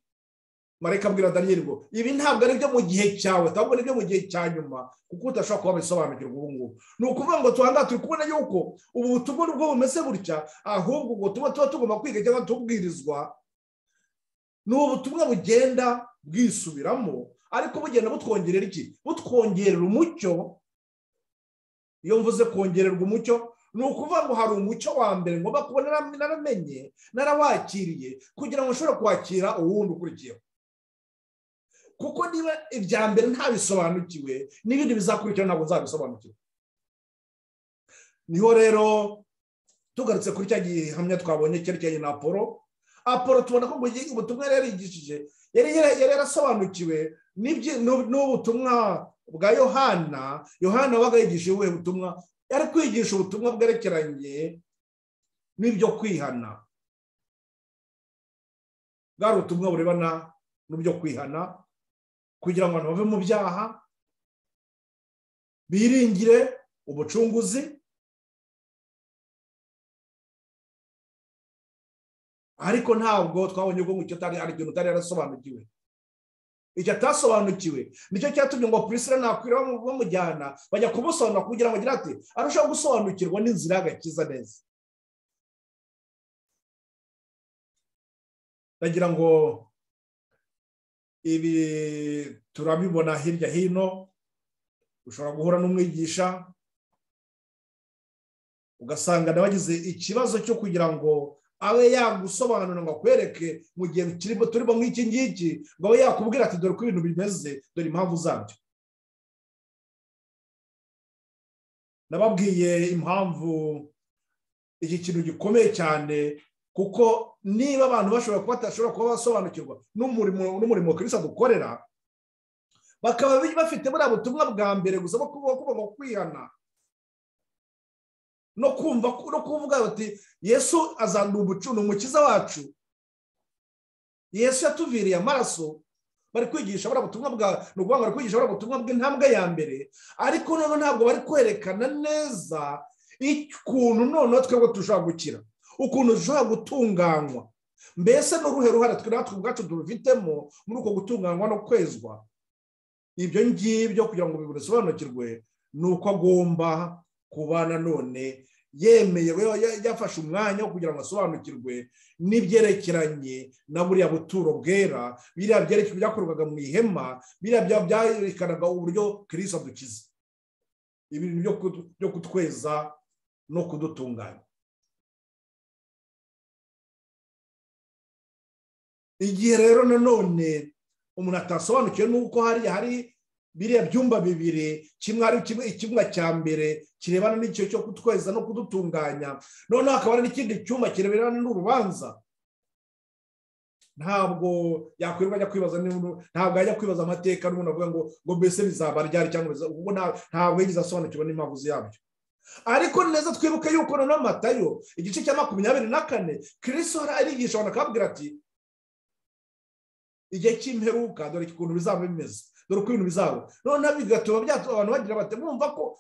marayika abwira Daniyeli ngo ibi ntabwo ari byo mu gihe cyawe, ahubwo ni byo mu gihe cya nyuma, kuko udashobora kuba bisobanukirwa ubu ngubu. Ni ukuvuga ngo tuhanga turi kubona yuko ubu butumwa nubwo bumeze gutya, ahubwo ubwo tuba tugomba kwiga cyangwa tubwirizwa, ni ubutumwa bugenda bwisubiramo, ariko bugenda butwongerera iki? Butwongerera umucyo. Iyo mvuze kongererwa umucyo, ni ukuvuga ngo hari umucyo wa mbere ngomba kubona naramenye, narawakiriye, kugira ngo nshobore kwakira uwundi ukurikiyeho. Kuko niba ibya mbere ntabisobanukiwe, n'ibindi bizakurikira ntabwo nzabisobanukirwa. Niho rero tugarutse kuri cya gihamya twabonye cyerekeye na Apolo tubona ko ubutumwa yari yarigishije yari yarasobanukiwe n'ubutumwa bwa Yohana. Wabaga yigishije ubuhe butumwa? Yari kwigisha ubutumwa bwerekeranye n'ibyo kwihana. Bwari ubutumwa burebana n'ibyo kwihana, kugira ngo abantu bave mu byaha, biringire ubucunguzi. Ariko ntabwo twabonye ko mucyo ari ikintu utari yarasobanukiwe. Icyo atasobanukiwe nicyo cyatumye ngo Priscilla na Aquila bamujyana bajya kumusobanura, kugira ngo agira ati arushaho gusobanukirwa n'inzira y'agakiza neza. Ndagira ngo ibi turabibona hirya hino. Ushobora guhura n'umwigisha ugasanga nabagize ikibazo cyo kugira ngo abe yagusobanurira ngo akwereke mu gihe turimo nk'iki ngiki, ngo abe yakubwira ati dore uko ibintu bimeze, dore impamvu zabyo. Nababwiye impamvu iki kintu gikomeye cyane, kuko niba abantu bashobora kuba batashobora kuba basobanukirwa n'umurimo Kristo dukorera, bakaba bafite buriya butumwa bwa mbere gusa bwo kwihana no kuvuga bati Yesu azandura umukiza wacu, Yesu yatuviriye amaraso, bari kwigisha buriya butumwa bari kwigisha buriya butumwa bw'intambwe ya mbere, ariko none ntabwo bari kwerekana neza ukuntu none twebwe dushobora gukira, ukuntu dushobora gutunganywa. Mbese n'uruhe ruhare natwe ubwacu dufitemo muri uko gutunganywa no kwezwa? Ibyo ngibyo kugira ngo bisobanukirwe, ni uko agomba kuba nanone yemeye, yafashe umwanya wo kugira ngo asobanukirwe n'ibyerekeranye na buriya buturo bwera, biriya byakorwaga mu ihema, biriya byerekanaga uburyo Kristo adukiza, ibintu byo kutweza no kudutunganya. Igihe rero nanone umuntu atasobanukiwe nuko hari biriya byumba bibiri, kimwe ari icyumba cya mbere kirebana n'icyo cyo kutweza no kudutunganya, noneho hakaba hari n'ikindi cyumba kirebana n'urubanza. Ntabwo yakwirirwa ajya kwibaza, ntabwo ajya kwibaza amateka n'umuntu avuga ngo mbese bizaba ryari cyangwa ubwo ntabwo yigeze asobanukirwa n'impamvu yabyo. Ariko neza twibuke yuko noneho Matayo igice cya 24 Kristo arigisha abantu akabwira ati igihe cy'imperuka dore ukuntu bizaba bimeze, dore uko ibintu bizaba. Noneho bigatuma abantu bagira bati mwumva ko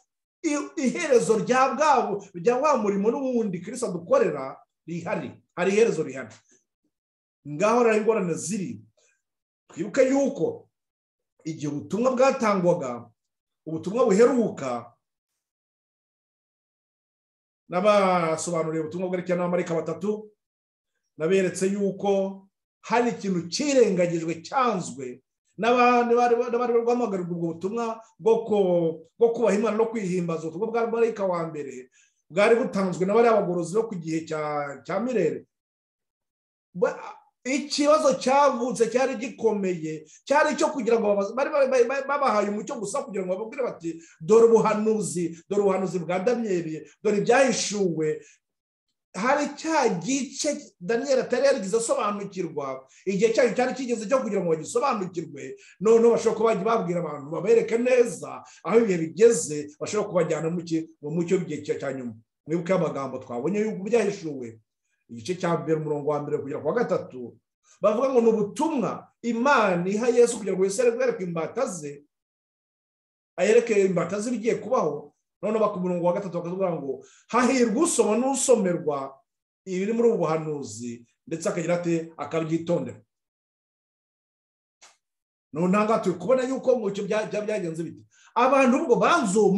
iherezo rya wa murimo n'ubundi Kristo dukorera rihari, hari iherezo rihari. Ngaho rero ingorane ziri, twibuke yuko igihe ubutumwa bwatangwaga, ubutumwa buheruka, n'abasobanuriye ubutumwa bwerekeye n'abamarayika batatu, naberetse yuko hari ikintu kirengagijwe cyanzwe n'abandi bari guhamagarira ubwo butumwa bwo kubaha Imana no kwihimbaza. Ubutumwa bwa marayika wa mbere bwari butanzwe n'abari abagorozi bo ku gihe cya Mirere. Ikibazo cyavutse cyari gikomeye, cyari cyo kugira ngo babahaye umucyo gusa kugira ngo bababwire bati dore ubuhanuzi bwa Daniyeli, dore ibyahishuwe. Hari cya gice Daniyeli atari yarigize asobanukirwa, igihe cyayo cyari kigeze cyo kugira ngo bagisobanukirwe. Noneho bashobora kuba babwira abantu, babereke neza aho ibihe bigeze, bashobora kubajyana mu mucyo w'igihe cya nyuma. Mwibuke amagambo twabonye y'uko byahishuwe igice cya mbere umurongo wa mbere kugera kwa 3, bavuga ngo ni ubutumwa Imana iha Yesu kugira ngo Yesu yereke imbata ze, ayerekeye imbata ze bigiye kubaho. Noneho ku murongo wa 3 bakavuga ngo hahirwa usoma n'usomerwa ibiri muri ubu buhanuzi, ndetse akagira ate akabyitondera. None nanga turi kubona yuko ngo icyo byagenze biti, abantu ubwo banze uwo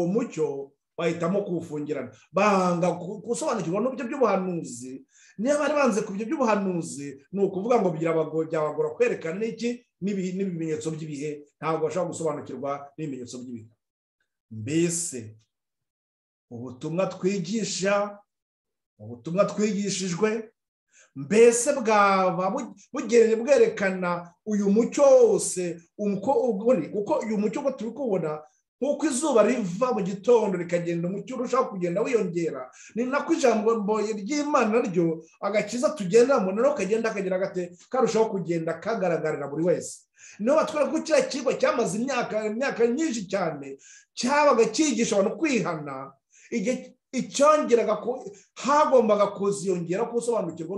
mucyo bahitamo kuwufungirana, banga gusobanukirwa n'ibyo by'ubuhanuzi. Niba bari banze ku byo by'ubuhanuzi, ni ukuvuga ngo byabagora kwerekana iki n'ibimenyetso by'ibihe, ntabwo bashobora gusobanukirwa n'ibimenyetso by'ibihe. Mbese ubutumwa twigishijwe, mbese bwaba bwerekana uyu mucyo wose, kuko uyu mucyo uko turi kubona, nk'uko izuba riva mu gitondo rikagenda, umucyo urushaho kugenda wiyongera, ni nako ijambo ry'Imana ryo agakiza tugendamo noneho kagenda kagira gate karushaho kugenda kagaragarira buri wese. Niho batwereka ko kiriya kigo cyamaze imyaka myinshi cyane, cyabaga cyigisha abantu kwihana. Igihe icyongeraga hagombaga kuziyongera gusobanukirwa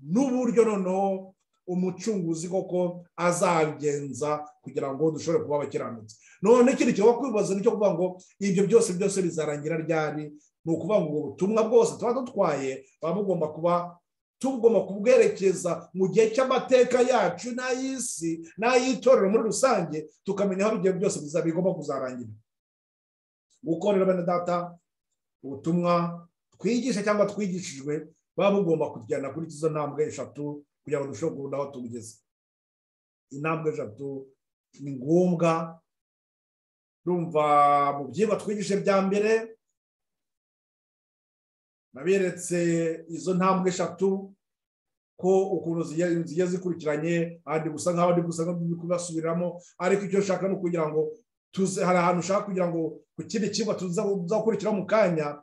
n'uburyo noneho umucunguzi koko azabigenza kugira ngo dushobore kuba abakiranutsi. None ikindi cyo kwibaza nicyo kuvuga ngo ibyo byose bizarangira ryari? Ni ukuvuga ngo ubutumwa bwose tuba dutwaye tugomba kubwerekeza mu gihe cy'amateka yacu n'ay'isi n'ay'itorero muri rusange, tukamenya aho ibyo byose bigomba kuzarangira. Gukorera bene data, ubutumwa twigisha cyangwa twigishijwe baba bugomba kujyana kuri izo ntambwe 3 kugira ngo dushobore kubona aho tugeze. Intambwe 3 ni ngombwa. Urumva mu byigwa twigishe bya mbere naberetse izo ntambwe eshatu ko ukuntu zigiye zikurikiranye, kandi gusa nkaho ndi gusa kubasubiramo, ariko icyo nshaka no kugira ngo hari ahantu ushaka kugira ngo ku kindi kigo tuzakurikira mu kanya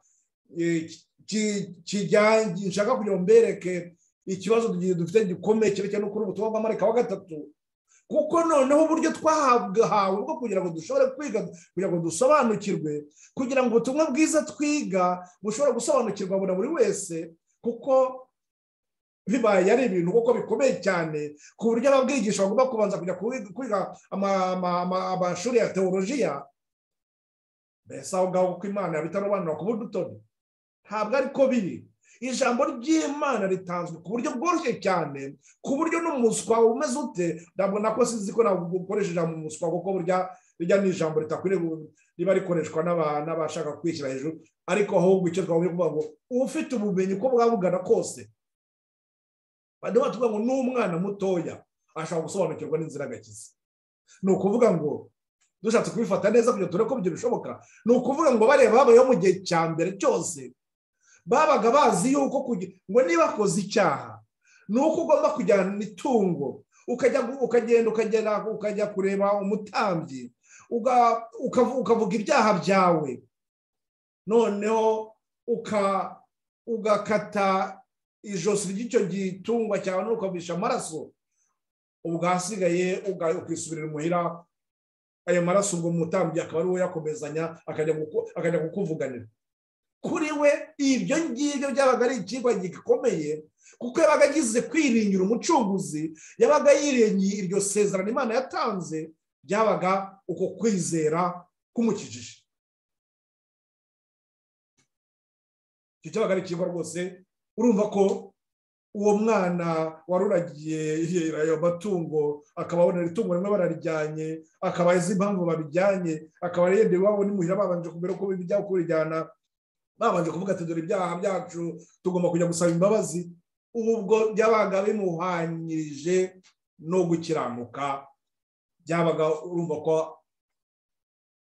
kijyanye, nshaka kugira ngo mbereke ikibazo dufite gikomeye cyerekeye no kuri ubutumwa bwa marayika wa gatatu, kuko noneho uburyo twahawe bwo kugira ngo dushobore kwiga, kugira ngo dusobanukirwe, kugira ngo ubutumwa bwiza twiga bushobore gusobanukirwa buri wese, kuko bibaye ari ibintu kuko bikomeye cyane ku buryo ababwigisha bagomba kubanza kujya kwiga amashuri ya teolojiya. Mbese aho ngaho kuko Imana yabitarobanura ku butoni, ntabwo ariko biri. Ijambo ry'Imana ritanzwe ku buryo bworoshye cyane, ku buryo n'umuswa umeze ute, ntabwo nako sinzi ko nagukoresha ijambo umuswa, kuko burya ni ijambo ritakwiriye riba rikoreshwa n'abashaka kwishyira hejuru, ariko ahubwo icyo twavuye kuvuga ngo ufite ubumenyi uko bwabugana kose, batuvuga ngo n'umwana mutoya ashobora gusobanukirwa n'inzira y'agakiza. Ni ukuvuga ngo dushatse kubifata neza kugira turebe ko ibyo bishoboka, ni ukuvuga ngo bareba babayeho mu gihe cya mbere cyose, babaga bazi yuko ngo niba akoze icyaha ni uko ugomba kujyana itungo, ukajya kureba umutambyi, ukavuga ibyaha byawe, noneho ugakata ijosi ry'icyo gitungwa cyawe n'ukavisha amaraso, ubwo hasigaye ukisubirira imuhira, ayo maraso ubwo umutambyi akaba ari we yakomezanya akajya kukuvuganira. Kuri we ibyo ngibyo byabaga ari ikigwa gikomeye, kuko yabaga agize kwiringira umucunguzi, yabaga yiringiye iryo sezerano Imana yatanze, byabaga uko kwizera kumukijije. Icyo cyabaga ari ikigwa rwose. Urumva ko uwo mwana waruragiye ayo matungo, akaba abona itungo rimwe bararijyanye, akaba azi impamvu babijyanye, akaba yende iwabo n'imuhira babanje kumera ko bijya kurijyana, babanje kuvuga ati dore ibyaha byacu tugomba kujya gusaba imbabazi. Ubwo byabaga bimuhanyirije no gukiranuka, byabaga urumva ko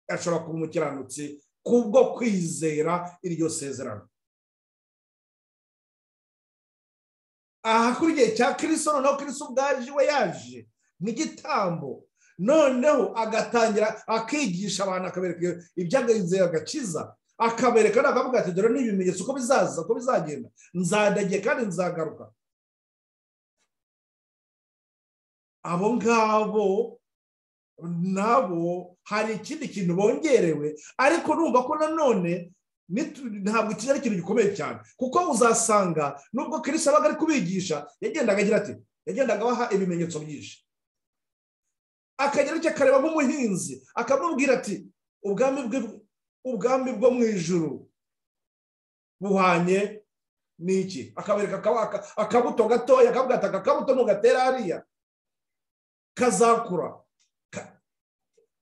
ashobora kuba umukiranutsi kubwo kwizera iryo sezerano. Aha kuri igihe cya Kristo, noneho Kristo ubwaje we yaje nk'igitambo, noneho agatangira akigisha abantu, akabereka iby'inzira y'agakiza, akabereka n'akavuga ati dore n'ibimenyetso uko bizaza, uko bizagenda, nzadagiye kandi nzagaruka. Abo ngabo nabo hari ikindi kintu bongerewe, ariko numva ko nanone ntabwo iki ari ikintu gikomeye cyane, kuko uzasanga nubwo Kristo abaga ari kubigisha, yagendaga agira ati, yagendaga abaha ibimenyetso byinshi, akagira icyo akareba nk'umuhinzi, akamubwira ati ubwami bwo mu ijuru buhanye n'iki, akabereka akabuto gatoya, akavuga ati aka kabuto nugatera hariya kazakura,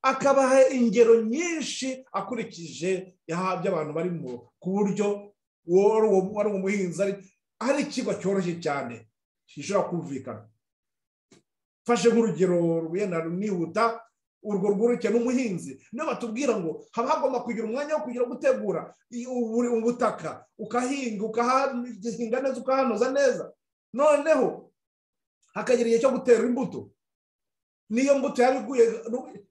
akabaha ingero nyinshi akurikije yahabye abantu barimo, ku buryo wari umuhinzi ari ikigo cyoroshye cyane gishobora kumvikana. Fashe nk'urugero rwenda nihuta, urwo rwuruke n'umuhinzi, niyo batubwira ngo haba hagomba kugira umwanya wo kugira gutegura ubutaka, ukahinga, ukahinga neza, ukahanoza neza, noneho hakagira igihe cyo gutera imbuto. Niyo mbuto yabiguye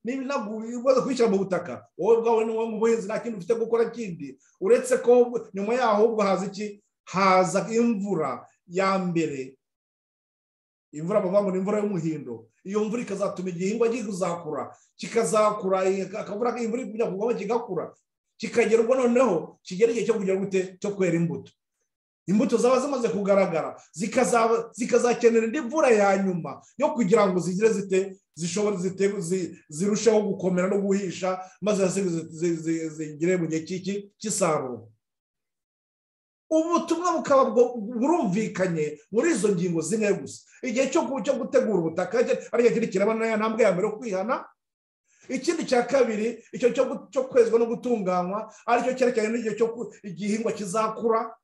n'ibinaguye ubaza kwishyira mu butaka, wowe bwawe n'ubuhinzi nta kindi ufite gukora kindi, uretse ko nyuma yaho ubwo haza iki, haza imvura ya mbere. Imvura bavuga ngo ni imvura y'umuhindo. Iyo mvura ikazatuma igihingwa kizakura, akavura imvura kujya kugwa kigakura, kikagera ubwo noneho kigera igihe cyo kugira gute, cyo kwera imbuto. Imbuto zaba zimaze kugaragara, zikazakenera indi mvura ya nyuma yo kugira ngo zigire zirusheho gukomera no guhisha, maze zigire mu gihe cy'isarura. Ubutumwa bukaba burumvikanye muri izo ngingo zimwe gusa. Igihe cyo gutegura ubutaka ari cyo kiraba na ntambwe ya mbere yo kwihana. Ikindi cya kabiri, icyo cyo kwezwa no gutunganywa, ari cyo cyerekanye n'igihe cyo igihingwa kizakura,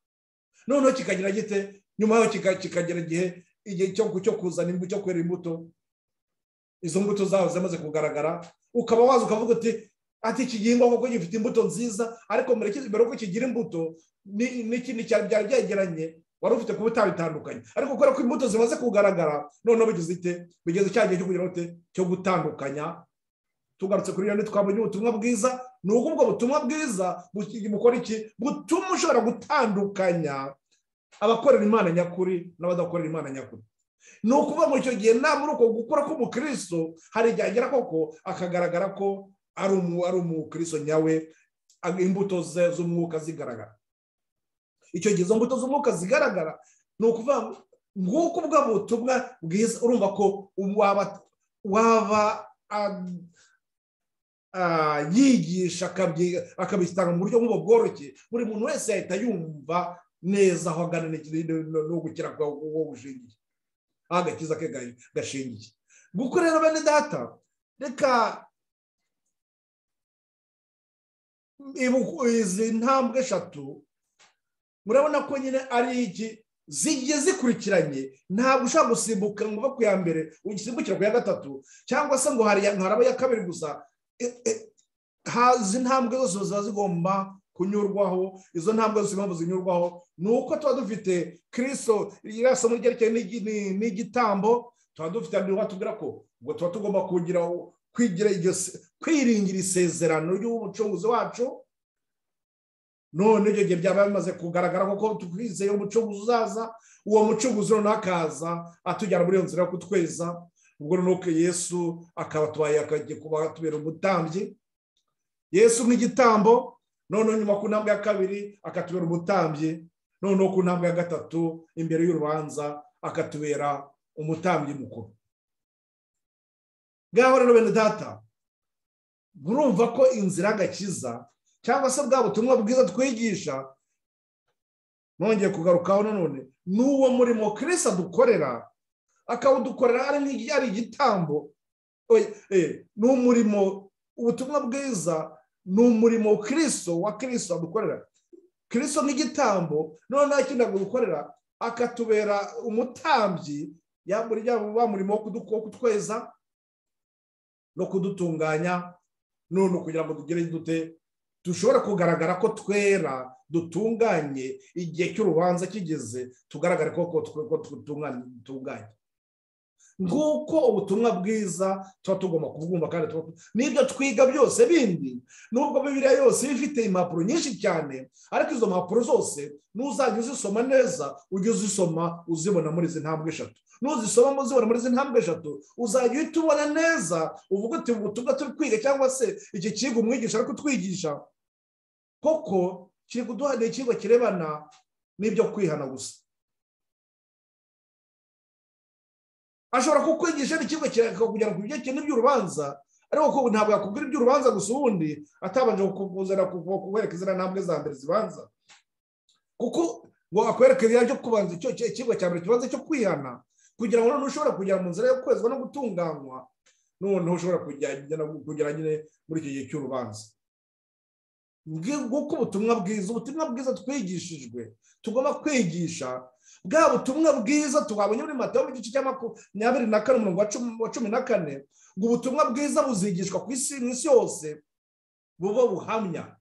noneho kikagira gite, nyuma yaho kikagira igihe cyo kuzana imbuto, cyo kwera imbuto. Izo mbuto zaho zimaze kugaragara, ukaba waza ukavuga uti ati iki gihingwa kuko gifite imbuto nziza, ariko mbere ko kigira imbuto n'ikindi cyari byari byegeranye wari ufite kuba utabitandukanye, ariko kubera ko imbuto zimaze kugaragara noneho bigeze cya gihe cyo kugira cyo gutandukanya. Tugarutse kuri yandi twabonye ubutumwa bwiza, ni ubwo butumwa bwiza bukora iki? Butuma ushobora gutandukanya abakorera Imana nyakuri n'abadakorera Imana nyakuri. Ni ukuvuga muri icyo gihe nta muri uko gukora k'umukristo hari igihe agera koko akagaragara ko ari umukristo nyawe, imbuto z'umwuka zigaragara. Icyo gihe izo mbuto z'umwuka zigaragara, ni ukuvuga nguko ubwo butumwa bwiza, urumva ko waba yigisha akabisitanga mu buryo nk'ubwo bworoshye, buri muntu wese yahita yumva neza aho agana no gukira kwawo gushingiye, aho agakiza ke gashingiye. Nguko rero bene data, reka izi ntambwe eshatu murabona ko nyine ari iki zigiye zikurikiranye. Ntabwo ushaka gusimbuka ngo uva ku ya mbere ugisimbukira ku ya gatatu, cyangwa se ngo haraba ya kabiri gusa. Izi ntambwe zose ziba zigomba kunyurwaho. Izo ntambwe zose impamvu zinyurwaho ni uko tuba dufite Kristo, iriya somo ryerekeye n'igitambo, tuba dufite batubwira ko ubwo tuba tugomba kwiringira isezerano ry'umucunguzi wacu. None ibyo gihe byaba bimaze kugaragara ko twizeye umucunguzi uzaza, uwo mucunguzi noneho akaza atujyana muri iyo nzira yo kutweza. Ubwo nuko Yesu akaba akagiye kuba atubera umutambyi, Yesu nk'igitambo. Noneho nyuma ku ntambwe ya kabiri akatubera umutambyi, noneho ku ntambwe ya gatatu imbere y'urubanza akatubera umutambyi mukuru. Ngaho rero bene data, murumva ko inzira y'agakiza cyangwa se bwa butumwa bwiza twigisha, nongeye kugarukaho nanone, n'uwo murimo Kristo adukorera, akawudukorera ari igitambo. Ni umurimo, ubutumwa bwiza ni umurimo wa Kristo adukorera. Kristo nk'igitambo, noneho akindi gukorera akatubera umutambyi, wa murimo wo kutweza no kudutunganya, none kugira ngo tugere dushobora kugaragara ko twera, dutunganye, igihe cy'urubanza kigeze tugaragare ko dutunganye. Nguko ubutumwa bwiza tuba tugomba kubwumva, kandi n'ibyo twiga byose bindi, nubwo Bibiliya yose ifite impapuro nyinshi cyane, ariko izo mpapuro zose nuzajya uzisoma neza, ujye uzisoma uzibona muri izi ntambwe eshatu. Nuzisoma uzibona muri izi ntambwe eshatu, uzajya uhita ubona neza, uvuga uti ubutumwa turi kwiga cyangwa se iki kigo umwigisha ari kutwigisha koko kiri kuduha ikigo kirebana n'ibyo kwihana gusa. Ashobora kukwigisha ikigo kugera ku byerekeye n'iby'urubanza, ariko ntabwo yakubwira iby'urubanza gusa ubundi atabanje kukuzana kuwereka izina ntambwe za mbere zibanza, kuko ngo akwereka ibya byo kubanza ikigo cya mbere kibanza cyo kwihana, kugira ngo noneho ushobora kugera mu nzira yo kwezwa no gutunganywa, noneho ushobora kugera nyine muri iki gihe cy'urubanza. Nguko ubutumwa bwiza twigishijwe tugomba kwigisha. Bwa butumwa bwiza twabonye muri Matayo mu gice cya 24 umurongo wa 14, ngo ubutumwa bwiza buzigishwa ku isi yose buba buhamya,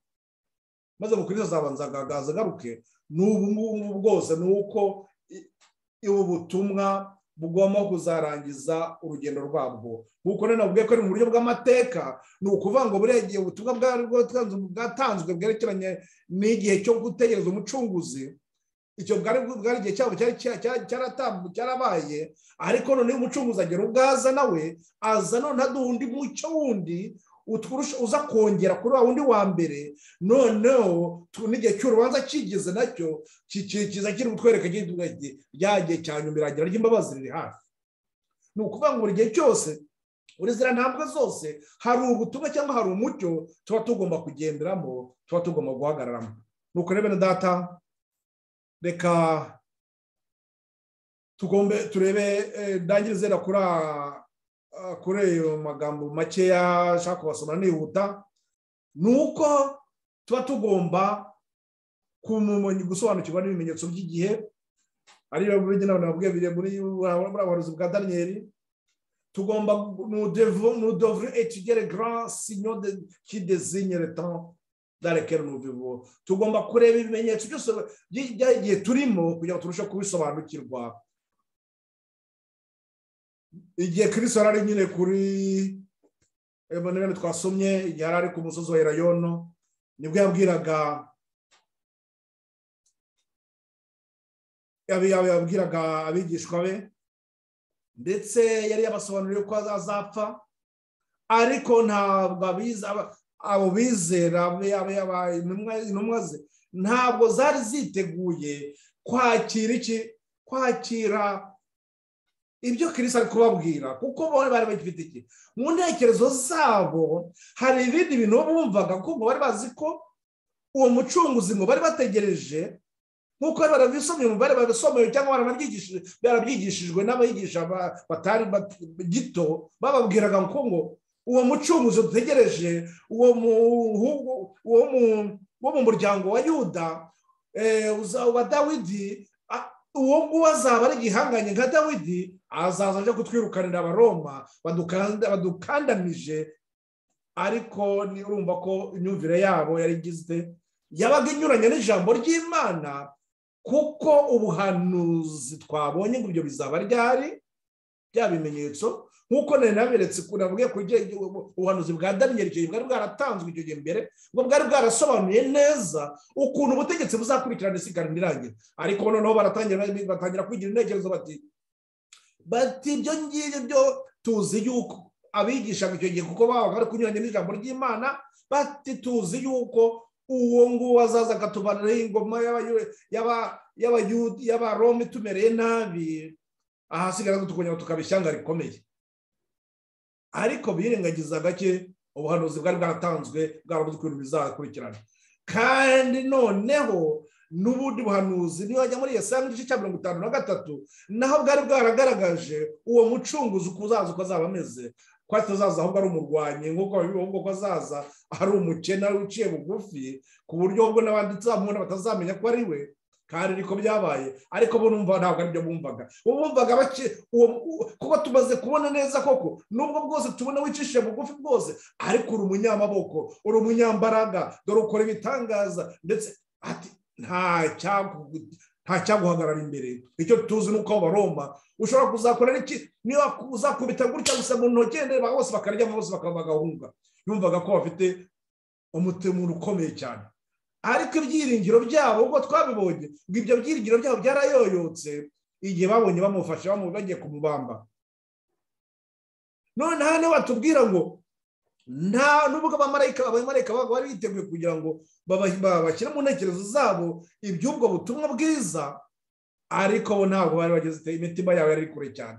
maze ngo Kristo azabanza agaruke. N'ubu bwose ni uko ubu butumwa bugomba kuzarangiza urugendo rwabwo. Kuko rero nabwiye ko ari mu buryo bw'amateka, ni ukuvuga ngo buriya gihe ubutumwa bwatanzwe bwerekeranye n'igihe cyo gutegereza umucunguzi, icyo bwari igihe cyabo cyarabaye, ariko noneho umucunguzi agera ubwaza nawe aza none aduha undi mucyo wundi uza kongera kuri wa wundi wa mbere. Noneho n'igihe cy'urubanza kigeze nacyo kiza kiri kutwereka rya gihe cya nyuma iragira ry'imbabazi riri hafi. Ni ukuvuga ngo buri gihe cyose muri ziriya ntambwe zose hari ubutumwa cyangwa hari umucyo tuba tugomba kugenderamo, tuba tugomba guhagararamo. Nuko rero bene data, reka turebe ndangirize kuri ayo magambo makeya nshaka kubasoma nihuta. Nuko tuba tugomba gusobanukirwa n'ibimenyetso by'igihe, ariyo buryo n'abantu babwiye biri muri ubuhanuzi bwa Daniyeli. nous devons étudier les grands signaux qui désignent le temps dans lequel nous vivons. Tugomba kureba ibimenyetso byose by'igihe turimo kugira ngo turusheho kubisobanukirwa. Igihe Kristo yari ari nyine kuri Emmanuel twasomye, igihe yari ari ku musozi wa Elayono, nibwo yabwiraga abigishwa be, ndetse yari yabasobanuriye ko azapfa, ariko ntabwo abo bizera intumwa ze ntabwo zari ziteguye kwakira ibyo Kristo ari kubabwira, kuko bo bari bagifite iki mu ntekerezo zabo. Hari ibindi bintu bumvaga ko bari bazi ko uwo mucunguzi ngo bari bategereje, nk'uko bari babisomeye cyangwa barabyigishijwe n'abigisha batari gito, bababwiraga ngo uwo mucunguzi dutegereje, uwo mu muryango wa Yuda, wa Dawidi, uwo nguwo azaba ari igihanganye nka Dawidi, azaza aje kutwirukanira Abaroma badukandamije. Ariko ni urumva ko imyumvire yabo yari igizwe yabaga inyuranye n'ijambo ry'Imana, kuko ubuhanuzi twabonye ngo ibyo bizaba ryari bya bimenyetso, nk'uko nari naberetse kunavuye ku ubuhanuzi bwa Daniel icyo bwari bwaratanzwe icyo gihe mbere, ngo bwari bwarasobanuye neza ukuntu ubutegetsi buzakurikirana isigana irangira. Ariko noneho batangira kwigira intekerezo bati ibyo ngibyo byo tuzi yuko abigishaga icyo gihe, kuko babaga bari kunyuranya n'ijambo ry'Imana, bati tuzi yuko uwo nguwo azaza akatubaniraho ingoma y'Abaroma itumereye nabi, ahasigara tukongera tukaba ishyanga rikomeye. Ariko birengagiza gake ubuhanuzi bwari bwaratanzwe bwaravuze ko bizakurikirana. Kandi noneho n'ubundi buhanuzi niyo ajya muri Yesaya igice cya 53 naho bwari bwaragaragaje uwo mucunguzi uko azaba ameze, ko atazaza ahubwo ari umurwanyi, nk'uko babivuga ko azaza ari umukene uciye bugufi, ku buryo ubwo n'abandi tuzamubona batazamenya ko ari we. Kandi niko byabaye, ariko bo numva ntabwo ari byo bumvaga. Bumvaga kuko tumaze kubona neza koko nubwo bwose tubona wicishije bugufi bwose, ariko uri umunyamaboko, uri umunyambaraga, dore ukora ibitangaza, ndetse ati nta cyaguhagarara imbere. Icyo tuzi nuko Abaroma ushobora kuzakorera iki, niba uzakubita gutya gusa mu ntoki bose bakarya, bose bagahunga. Yumvaga ko bafite umutima ukomeye cyane. Ariko ibyiringiro byabo ubwo twabibonye ngo ibyo byiringiro byabo byarayoyotse igihe babonye bamufasha bagiye kumubamba. None hano batubwira ngo nta nubwo abamarayika bari biteguye kugira ngo bashyire mu ntekerezo zabo iby'ubwo butumwa bwiza, ariko bo ntabwo bari bageze, imitima yabo yari kure cyane.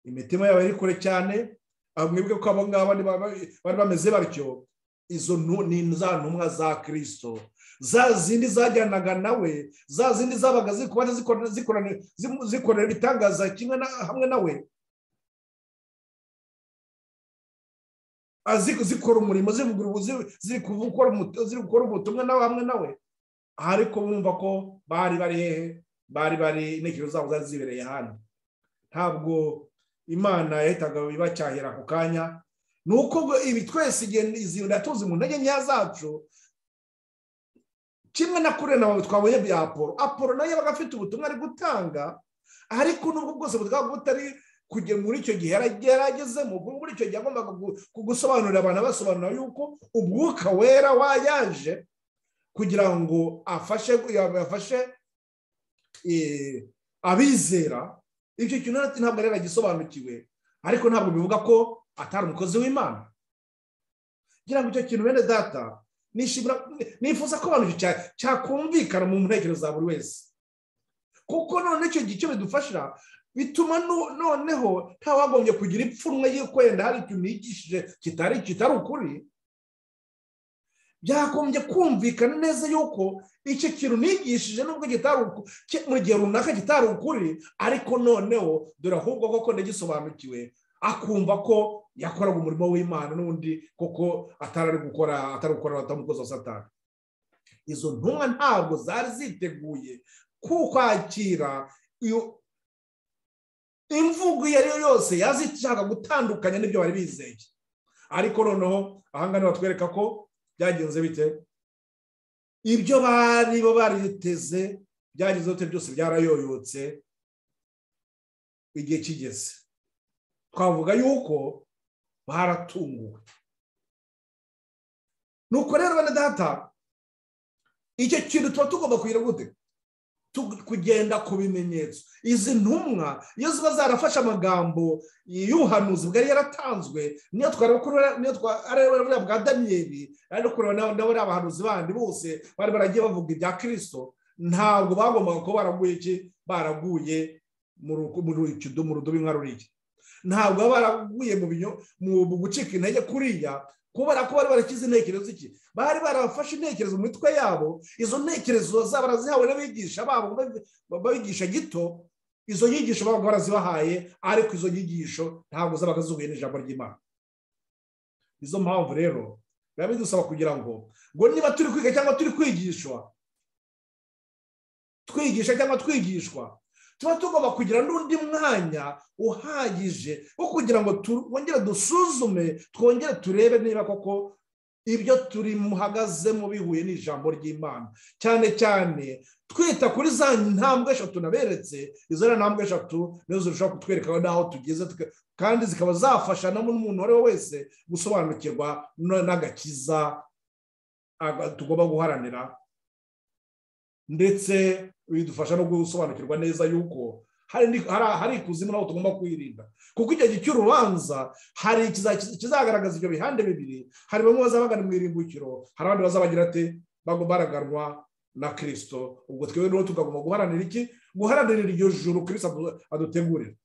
Imitima yabo yari kure cyane. Mwebwe ko abo ngabo bari bameze batyo, izo ni za ntumwa za Kristo, za zindi zajyanaga nawe, za zindi zabaga zikorera ibitangaza kimwe hamwe nawe, zikora umurimo, ziri gukora ubutumwa nawe hamwe nawe. Ariko bumva ko bari hehe, bari intekerezo zabo zari zibereye hano. Ntabwo Imana yahitaga ibacyahira ako kanya. Nuko ibi twese izi ndatuzi mu ntege nke zacu, kimwe na kure nawe twabonye bya Apolo nayo yabaga afite ubutumwa ari gutanga, ariko nubwo bwose butaba butari kujya muri icyo gihe yaragezemo. Muri icyo gihe agombaga kugusobanurira abantu, basobanura yuko umwuka wera wayaje kugira ngo afashe abizera. Icyo kintu ntabwo rero agisobanukiwe, ariko ntabwo bivuga ko atari umukozi w'Imana. Ngira ngo icyo kintu bene data nifuza ko abantu cyakumvikana mu ntekerezo za buri wese, kuko none icyo gihe cyo bidufasha, bituma noneho ntawagombye kugira ipfunwe y'uko wenda hari ikintu yigishije kitari ukuri. Byagombye kumvikana neza yuko icyo kintu nigishije nubwo mu gihe runaka kitari ukuri, ariko noneho dore ahubwo koko ndagisobanukiwe, akumva ko yakoraga umurimo w'Imana n'undi koko atari gukora atamukozi wa Satani. Izo ntumwa ntabwo zari ziteguye kwakira imvugo iyo ari yo yose yazishaka gutandukanya n'ibyo bari bizeye. Ariko noneho ahangana batwereka ko byagenze bite, ibyo bari bo bariteze byagize bite, byose byarayoyotse. Igihe kigeze twavuga yuko baratunguwe. Nuko rero bane data, icyo kintu tuba tugomba kugira gute, kugenda ku bimenyetso. Izi ntumwa iyo ziba zarafashe amagambo y'ubuhanuzi bwari yaratanzwe, niyo twareba bwa Daniyeli, ariko kureba n'abari abahanuzi bandi bose bari baragiye bavuga ibya Kristo, ntabwo bagombaga ko baraguye iki, baraguye mu rudubi nka ruriya. Ntabwo baraguye mu gucika intege kuriya, kubera ko bari barakize intekerezo iki, bari barafashe intekerezo mu mitwe yabo. Izo ntekerezo barazihawe n'abigisha babo babigisha gito, izo nyigisho babaga barazibahaye, ariko izo nyigisho ntabwo zabaga zuhuye n'ijambo ry'Imana. Izo mpamvu rero biba bidusaba kugira ngo niba turi kwiga cyangwa turi kwigishwa, cyangwa twigishwa, tuba tugomba kugira n'undi mwanya uhagije wo kugira ngo twongere dusuzume, twongere turebe niba koko ibyo turi muhagazemo bihuye n'ijambo ry'Imana. Cyane cyane twita kuri za ntambwe eshatu naberetse. Izo ntambwe eshatu nizo zirushaho kutwereka n'aho tugeze, kandi zikaba zafasha n'umuntu uwo wese gusobanukirwa n'agakiza tugomba guharanira, ndetse bidufasha no gusobanukirwa neza yuko hari ikuzimu naho tugomba kwirinda, kuko icyo gihe cy'urubanza hari kizagaragaza ibyo bihande bibiri. Hari bamwe bazabagana mu irimbukiro, hari abandi bazabagira ate, baraganwa na Kristo. Ubwo twebwe rero tugomba guharanira iki, guharanira iryo juru Kristo adutegurira.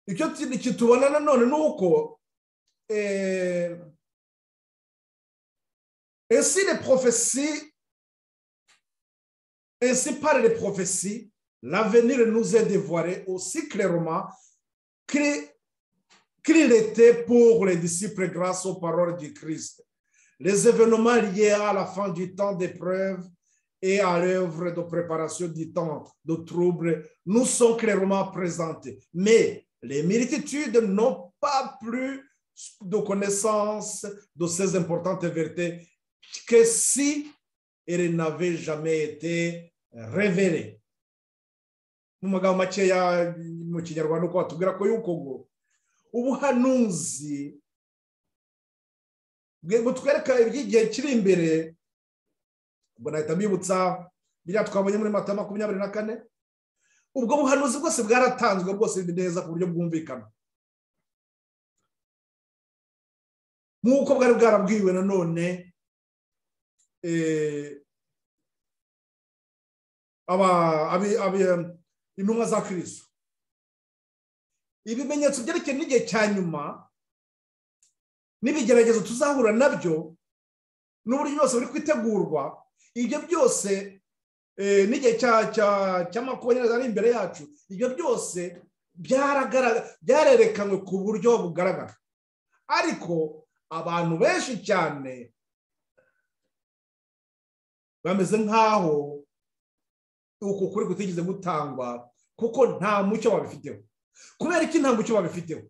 Icyo kitubona nanone ni uko ainsi par les prophéties, l'avenir nous est dévoilé aussi clairement qu'il était pour les disciples grâce aux paroles du Christ. Les événements liés à la fin du temps d'épreuve et à l'œuvre de préparation du temps de trouble nous sont clairement présentés. Mais les multitudes n'ont pas plus de connaissance de ces importantes vérités que si elles n'avaient jamais été révélées. Mu magambo makeya mu Kinyarwanda uko batubwira ko yuko ngo ubuhanuzi butwereka iby'igihe kiri imbere. Ubwo nahita mbibutsa biriya twabonye muri Matayo 24. Ubwo buhanuzi bwose bwaratanzwe rwose neza ku buryo bwumvikana, nk'uko bwari bwarabwiwe nanone intumwa za Kristo. Ibimenyetso byerekeye n'igihe cya nyuma n'ibigeragezo tuzahura nabyo n'uburyo byose buri kwitegurwa, ibyo byose n'igihe cya makumyabiri ari imbere yacu, ibyo byose byarerekanwe ku buryo bugaragara. Ariko abantu benshi cyane bameze nk'aho uko kuri kutigeze gutangwa, kuko nta mucyo babifiteho. Kubera iki nta mucyo babifiteho?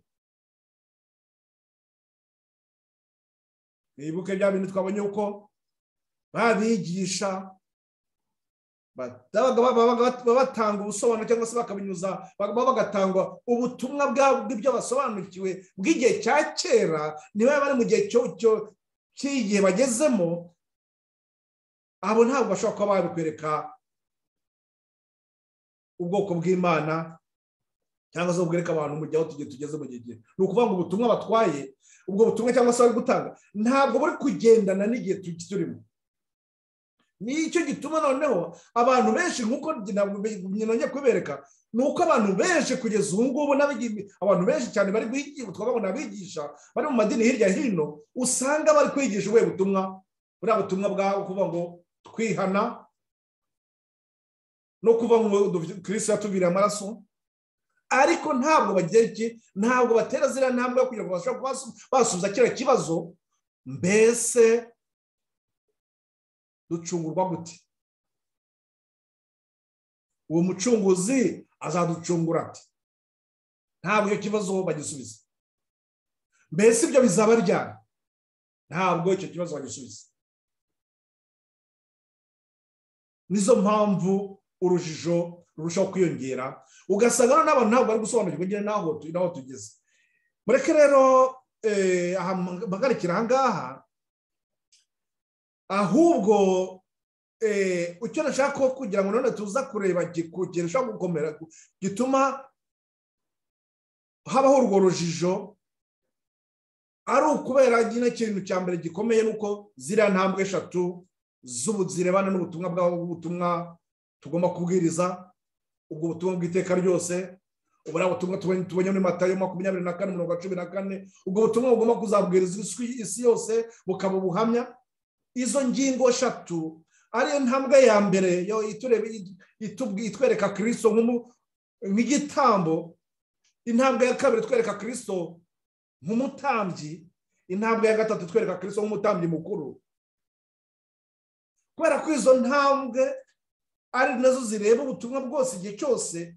Ibuke bya bintu twabonye uko babigisha batanga ubusobanuro cyangwa se bakabinyuza bagatanga ubutumwa bw'ibyo basobanukiwe bw'igihe cya kera. Niba bari mu gihe cy'igihe bagezemo, abo ntabwo bashobora kuba babikwereka ubwoko bw'Imana cyangwa se ubwereka abantu mu gihe aho tugeze mu gihe. Ni ukuvuga ngo ubutumwa batwaye, ubwo butumwa cyangwa se bari gutanga, ntabwo bari kugendana n'igihe turimo. Nicyo gituma noneho abantu benshi, nk'uko nongeye kubereka, ni uko abantu benshi kugeza ubu ngubu abantu benshi cyane bari kwigisha, twababona abigisha bari mu madini hirya hino, usanga bari kwigisha ubuhe butumwa, buriya butumwa bwaho kuvuga ngo twihana no kuvuga ngo Kristo yatuviriye amaraso, ariko ntabwo ntabwo batera ziriya ntambwe kugira ngo bashobore basubiza kiriya kibazo, mbese ducungurwa gute? uwo mucunguzi azaducungura ati? Ntabwo icyo kibazo bagisubiza. Mbese ibyo bizaba ryari? Ntabwo icyo kibazo bagisubiza. Nizo mpamvu urujijo rurushaho kwiyongera, ugasanga n'abantu ntabwo bari gusobanukirwa ngene naho tugeze. Mureke rero mpagarikira aha ngaha, ahubwo icyo nashaka kugira ngo none tuza kureba kirushaho gukomera gituma habaho urwo rujijo, ari ukubera nyine ikintu cya mbere gikomeye nuko ziriya ntambwe 3 zirebana n'ubutumwa bw'ubutumwa tugomba kubwiriza, ubwo butumwa bw'iteka ryose, ubura butumwa tubonye muri Matayo 24:14, ubwo butumwa bugomba kuzabwiriza isi yose bukaba ubuhamya. Izo ngingo 3 ariyo ntambwe ya mbere yo itwereka Kristo nk'igitambo, intambwe ya kabiri twereka Kristo nk'umutambyi, intambwe ya gatatu twereka Kristo nk'umutambyi mukuru. Kubera ko izo ntambwe ari nazo zireba ubutumwa bwose igihe cyose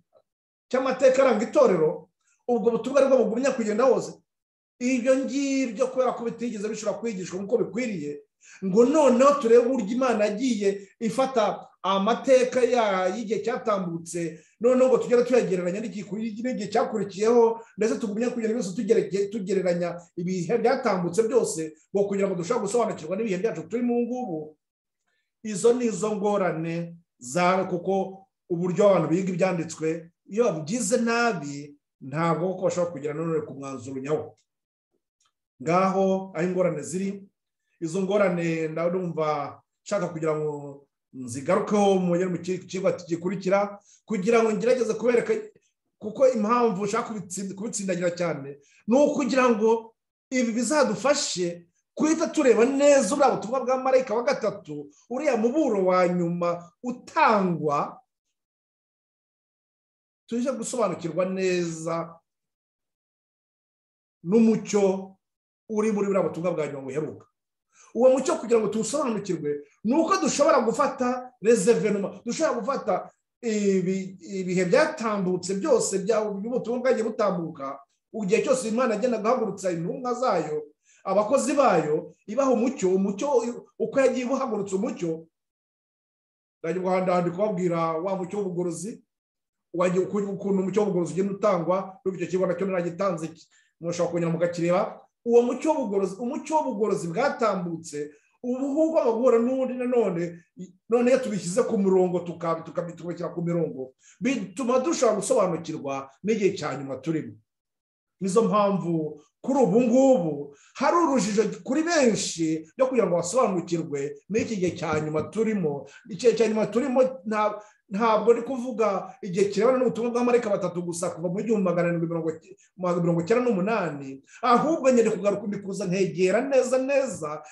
cy'amateka aranga itorero, ubwo butumwa aribwo bugumya kugenda hose. Ibyo ngibyo kubera ko bitigeze bishobora kwigishwa nk'uko bikwiriye, ngo noneho turebe uburyo Imana yagiye ifata amateka y'igihe cyatambutse, noneho ngo tugere tuyagereranya n'igihe cyakurikiyeho, ndetse tugumya kugenda byose tugereranya ibihe byatambutse byose, ngo kugira ngo dushobore gusobanukirwa n'ibihe byacu turi mu ngubu. Izo ni izo ngorane zawe, kuko uburyo abantu biga ibyanditswe iyo babigize nabi ntabwo ko bashobora kugira none ku mwanzuro nyawo. Ngaho aho ingorane ziri, izo ngorane ndumva nshaka kugira ngo nzigarukeho mu kigo gikurikira, kugira ngo ngerageze kubereka, kuko impamvu ushaka kubitsindagira cyane ni ukugira ngo ibi bizadufashe kuhita tureba neza uriya butumwa bwa marayika wa 3, uriya muburo wa nyuma utangwa, tuje gusobanukirwa neza n'umucyo uri muri uriya butumwa bwa nyuma buheruka. Uwo mucyo kugira ngo tuwusobanukirwe ni uko dushobora gufata resevenuma, dushobora gufata ibihe byatambutse byose by'ubutumwa bwagiye butambuka, igihe cyose Imana agenda guhagurutsa intumwa zayo, abakozi bayo, ibaha umucyo uko yagiye buhagurutsa umucyo. Ndaje guhandahandi kubabwira wa mucyo w'ubugorozi, ukuntu umucyo w'ubugorozi ugenda utangwa, n'icyo kibona cyo naragitanze, mushobora kongera mukakireba. Uwo mucyo w'ubugorozi bwatambutse, ubuhubwo abagora n'undi none iyo tubishyize ku murongo tukabishyira ku mirongo, bituma dushobora gusobanukirwa n'igihe cya nyuma turimo. Nizo mpamvu kuri ubu ngubu hari urujijo kuri benshi byo kugira ngo basobanukirwe n'iki gihe cya nyuma turimo. Igihe cya nyuma turimo ntabwo ari kuvuga igihe kirebana n'ubutumwa bwa marayika 3 gusa kuva mu 1798, ahubwo nyine kugaruka kuza nkegera neza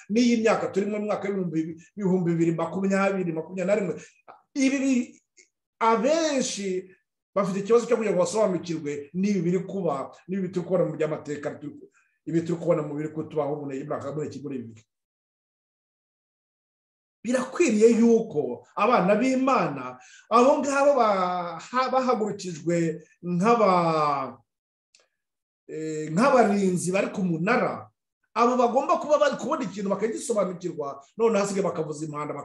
n'iyi myaka turimo, mu mwaka w'ibihumbi 2021. Ibi abenshi bafite ikibazo cyo kugira ngo basobanukirwe n'ibi biri kuba, n'ibi turi kubona mu by'amateka, ibi turi kubona mu biri kutubaho muri iki gihe. Birakwiriye yuko abana b'Imana abo ngabo bahagurukijwe nk'abarinzi bari ku munara, abo bagomba kuba bari kubona ikintu bakagisobanukirwa, none hasigaye bakavuza impanda,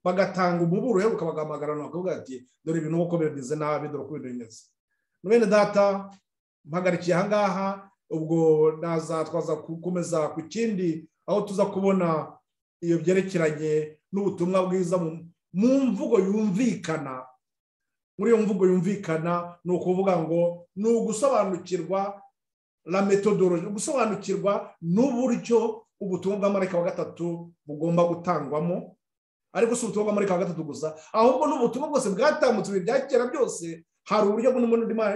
bagatanga umuburo yo bakabagamagarana, bakavuga ati dore ibintu uko bimeze nabi, dore uko bimeze. Mwene data, mpagarikiye aha ngaha, ubwo twaza gukomeza ku kindi, aho tuza kubona iyo byerekeranye n'ubutumwa bwiza mu mvugo yumvikana. Muri iyo mvugo yumvikana ni ukuvuga ngo ni ugusobanukirwa la methodologie, gusobanukirwa n'uburyo ubutumwa bwa marayika wa 3 bugomba gutangwamo. Ariko si ubutumwa bwa marayika wa 3 gusa, ahubwo n'ubutumwa bwose bwatambutse bya kera byose, hari uburyo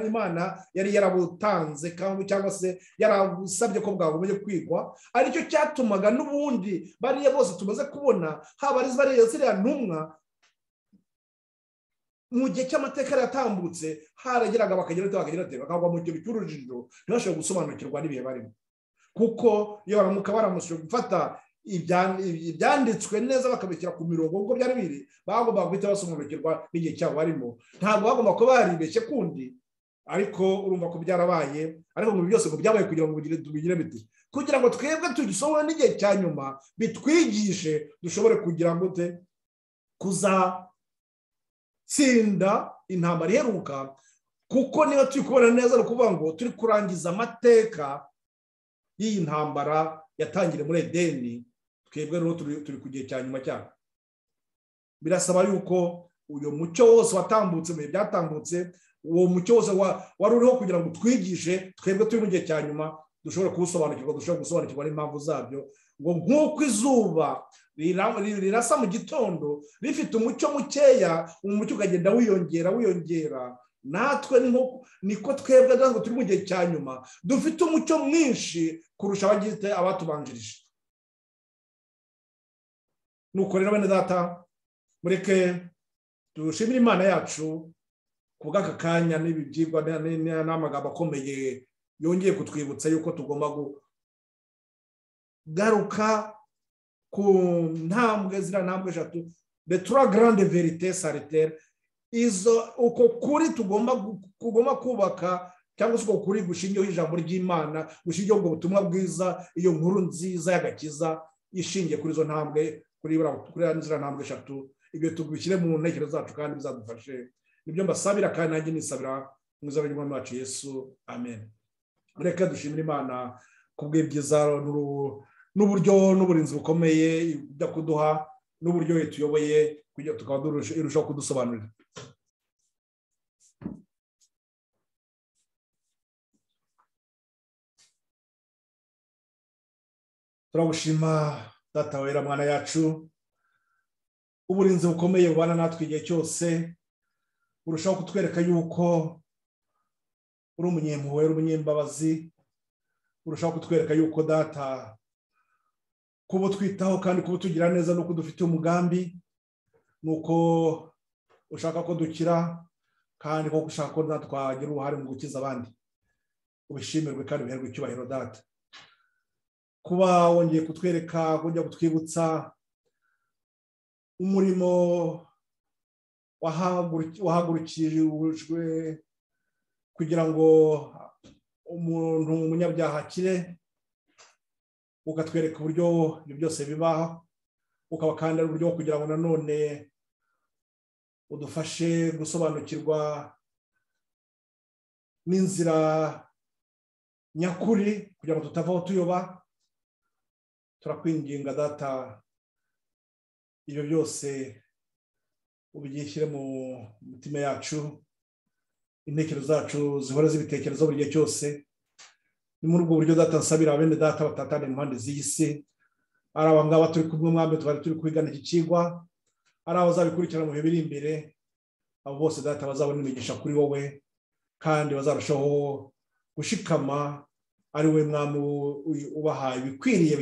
Imana yari yarabutanze cyangwa se yarabusabye ko bwagombye kwigwa. Aricyo cyatumaga n'ubundi bariya bose tumaze kubona, haba ari ziriya ntumwa, mu gihe cy'amateka yatambutse harageraga bakagwa mu gihe cy'urujijo, ntibashobora gusobanukirwa n'ibihe barimo. Kuko iyo baramuka baramushoboye gufata ibyanditswe neza bakabishyira ku mirongo nk'uko byari biri, bagomba guhita basobanukirwa n'igihe cyabo barimo. Ntabwo bagomba kuba baribeshye kundi, ariko urumva ko byarabaye. Ariko mu byose ngo byabaye kugira ngo tubigire biti, kugira ngo twebwe tugisohora n'igihe cya nyuma bitwigishe dushobore kugira ngo kuzatsinda intambara iheruka. Kuko niba turi kubona neza ni ukuvuga ngo turi kurangiza amateka y'iyi ntambara yatangire muri Edeni. Twebwe rero turi ku gihe cya nyuma cyane. Birasaba yuko uyu mucyo wose watambutse mu bihe byatambutse, uwo mucyo wose wari uriho kugira ngo twigishe twebwe turi mu gihe cya nyuma dushobore kuwusobanukirwa, dushobore gusobanukirwa n'impamvu zabyo. Ngo nk'uko izuba rirasa mu gitondo rifite umucyo mukeya, umucyo ukagenda wiyongera, natwe niko twebwe ngo turi mu gihe cya nyuma dufite umucyo mwinshi kurusha abatubanjirije. Nuko rero bene data, mureke dushimire Imana yacu ku bw'aka kanya n'ibi byigwa n'amagambo akomeye yongeye kutwibutsa yuko tugomba kugaruka ku ntambwe eshatu, de trois grandes vérités salutaires. Izo uko kuri tugomba kubaka, cyangwa se uko kuri gushingiyeho ijambo ry'Imana, gushingiyeho ubwo butumwa bwiza, iyo nkuru nziza y'agakiza ishingiye kuri izo ntambwe, kuri ziriya ntambwe eshatu. Ibyo tubishyire mu ntekerezo zacu kandi bizadufashe. Nibyo mbasabira kandi nanjye nisabira mu izina ry'Umwami wacu Yesu, amen. Reka dushimire Imana kubw'ibyiza n'uburyo n'uburinzi bukomeye byo kuduha, n'uburyo tuyoboye kugira tukaba irushaho kudusobanurira. Turagushima Data wera, Mwana yacu, uburinzi bukomeye bubana natwe igihe cyose, urushaho kutwereka yuko uri umunyempuhwe, uri umunyembabazi. Urushaho kutwereka yuko Data kuba twitaho kandi kuba tugira neza no kudufite umugambi, nuko ushaka ko dukira kandi ko ushaka ko twagira uruhare mu gukiza abandi. Ubishimirwe kandi uherwe icyubahiro Data. Kuba wongeye kutwereka, wongeye kutwibutsa umurimo wahagurukirijwe kugira ngo umuntu umunyabyaha akire, ukatwereka uburyo ibyo byose bibaho, ukaba kandi ari uburyo kugira ngo nanone udufashe gusobanukirwa n'inzira nyakuri kugira ngo tutavaho tuyoba. Turakwinginga Data, ibyo byose ubigishyire mu mitima yacu, intekerezo zacu zihora zibitekerezo buri gihe cyose. Ni muri ubwo buryo Data nsabira bene Data batatane impande z'iyi si, ari aba ngaba turi kumwe Mwami, twari turi kwigana iki kigwa, ari abazabikurikirana mu bihe biri imbere. Abo bose Data bazabona imigisha kuri wowe kandi bazarushaho gushikama, ari we Mwami ubahaye ibikwiriye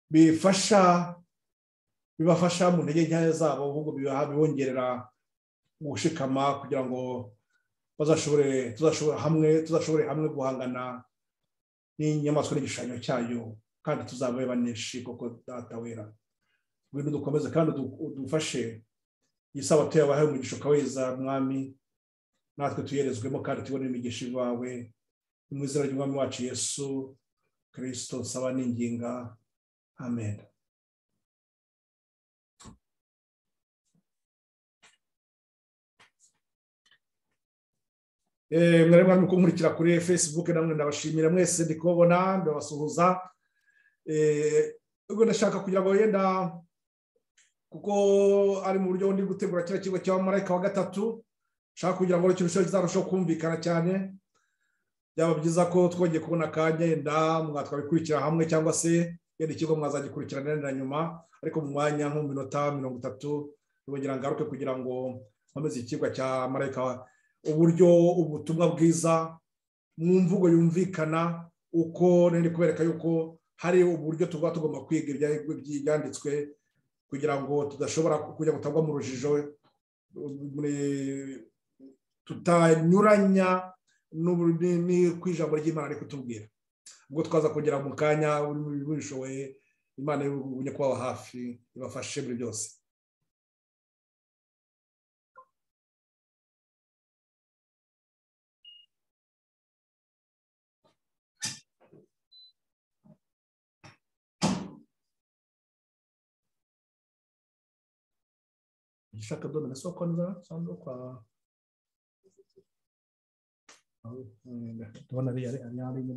bibafasha mu ntege nkeya zabo, ahubwo bibongerera gushikama kugira ngo tuzashobore hamwe guhangana n'inyamaswa n'igishushanyo cyayo, kandi tuzabaye baneshi koko Data wera. Ngwino dukomeze kandi udufashe isabato yabahaye umugisha ukaweza Mwami, natwe tuyerezwemo kandi tubone imigisha iwawe. Mu izina ry'Umwami wacu Yesu Kristo nsaba n'inginga, amen. Mwari mwami kunkurikira kuri Facebook, namwe ndabashimira mwese ndikubona, ndabasuhuza. Ubwo ndashaka kugira ngo yenda kuko ari mu buryo ndi gutegura kira kigo cya Marayika wa gatatu, shaka kugira ngo kirusheho kumvikana cyane. Byaba byiza ko twongeye kubona akanya yenda mwatwabikurikira hamwe, cyangwa se yenda ikigo mwazagikurikirana nenda nyuma, ariko mu mwanya nko minota 30 nibongera ngaruke kugira ngo nkomeze ikigo cya Marayika, uburyo ubutumwa bwiza mu mvugo yumvikana, uko nende kubereka yuko hari uburyo tugomba kwiga ibyanditswe kugira ngo tudashobora kujya gutagwa mu rujijo, tutanyuranya n'ijambo ry'Imana ari kutubwira. ubwo twaza kugera mu kanya ubishoboye imana y'ubunye kubaba hafi ibafashe muri byose. Shaka domina soko nza sando kwa tubona ari mu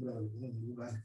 Bwana.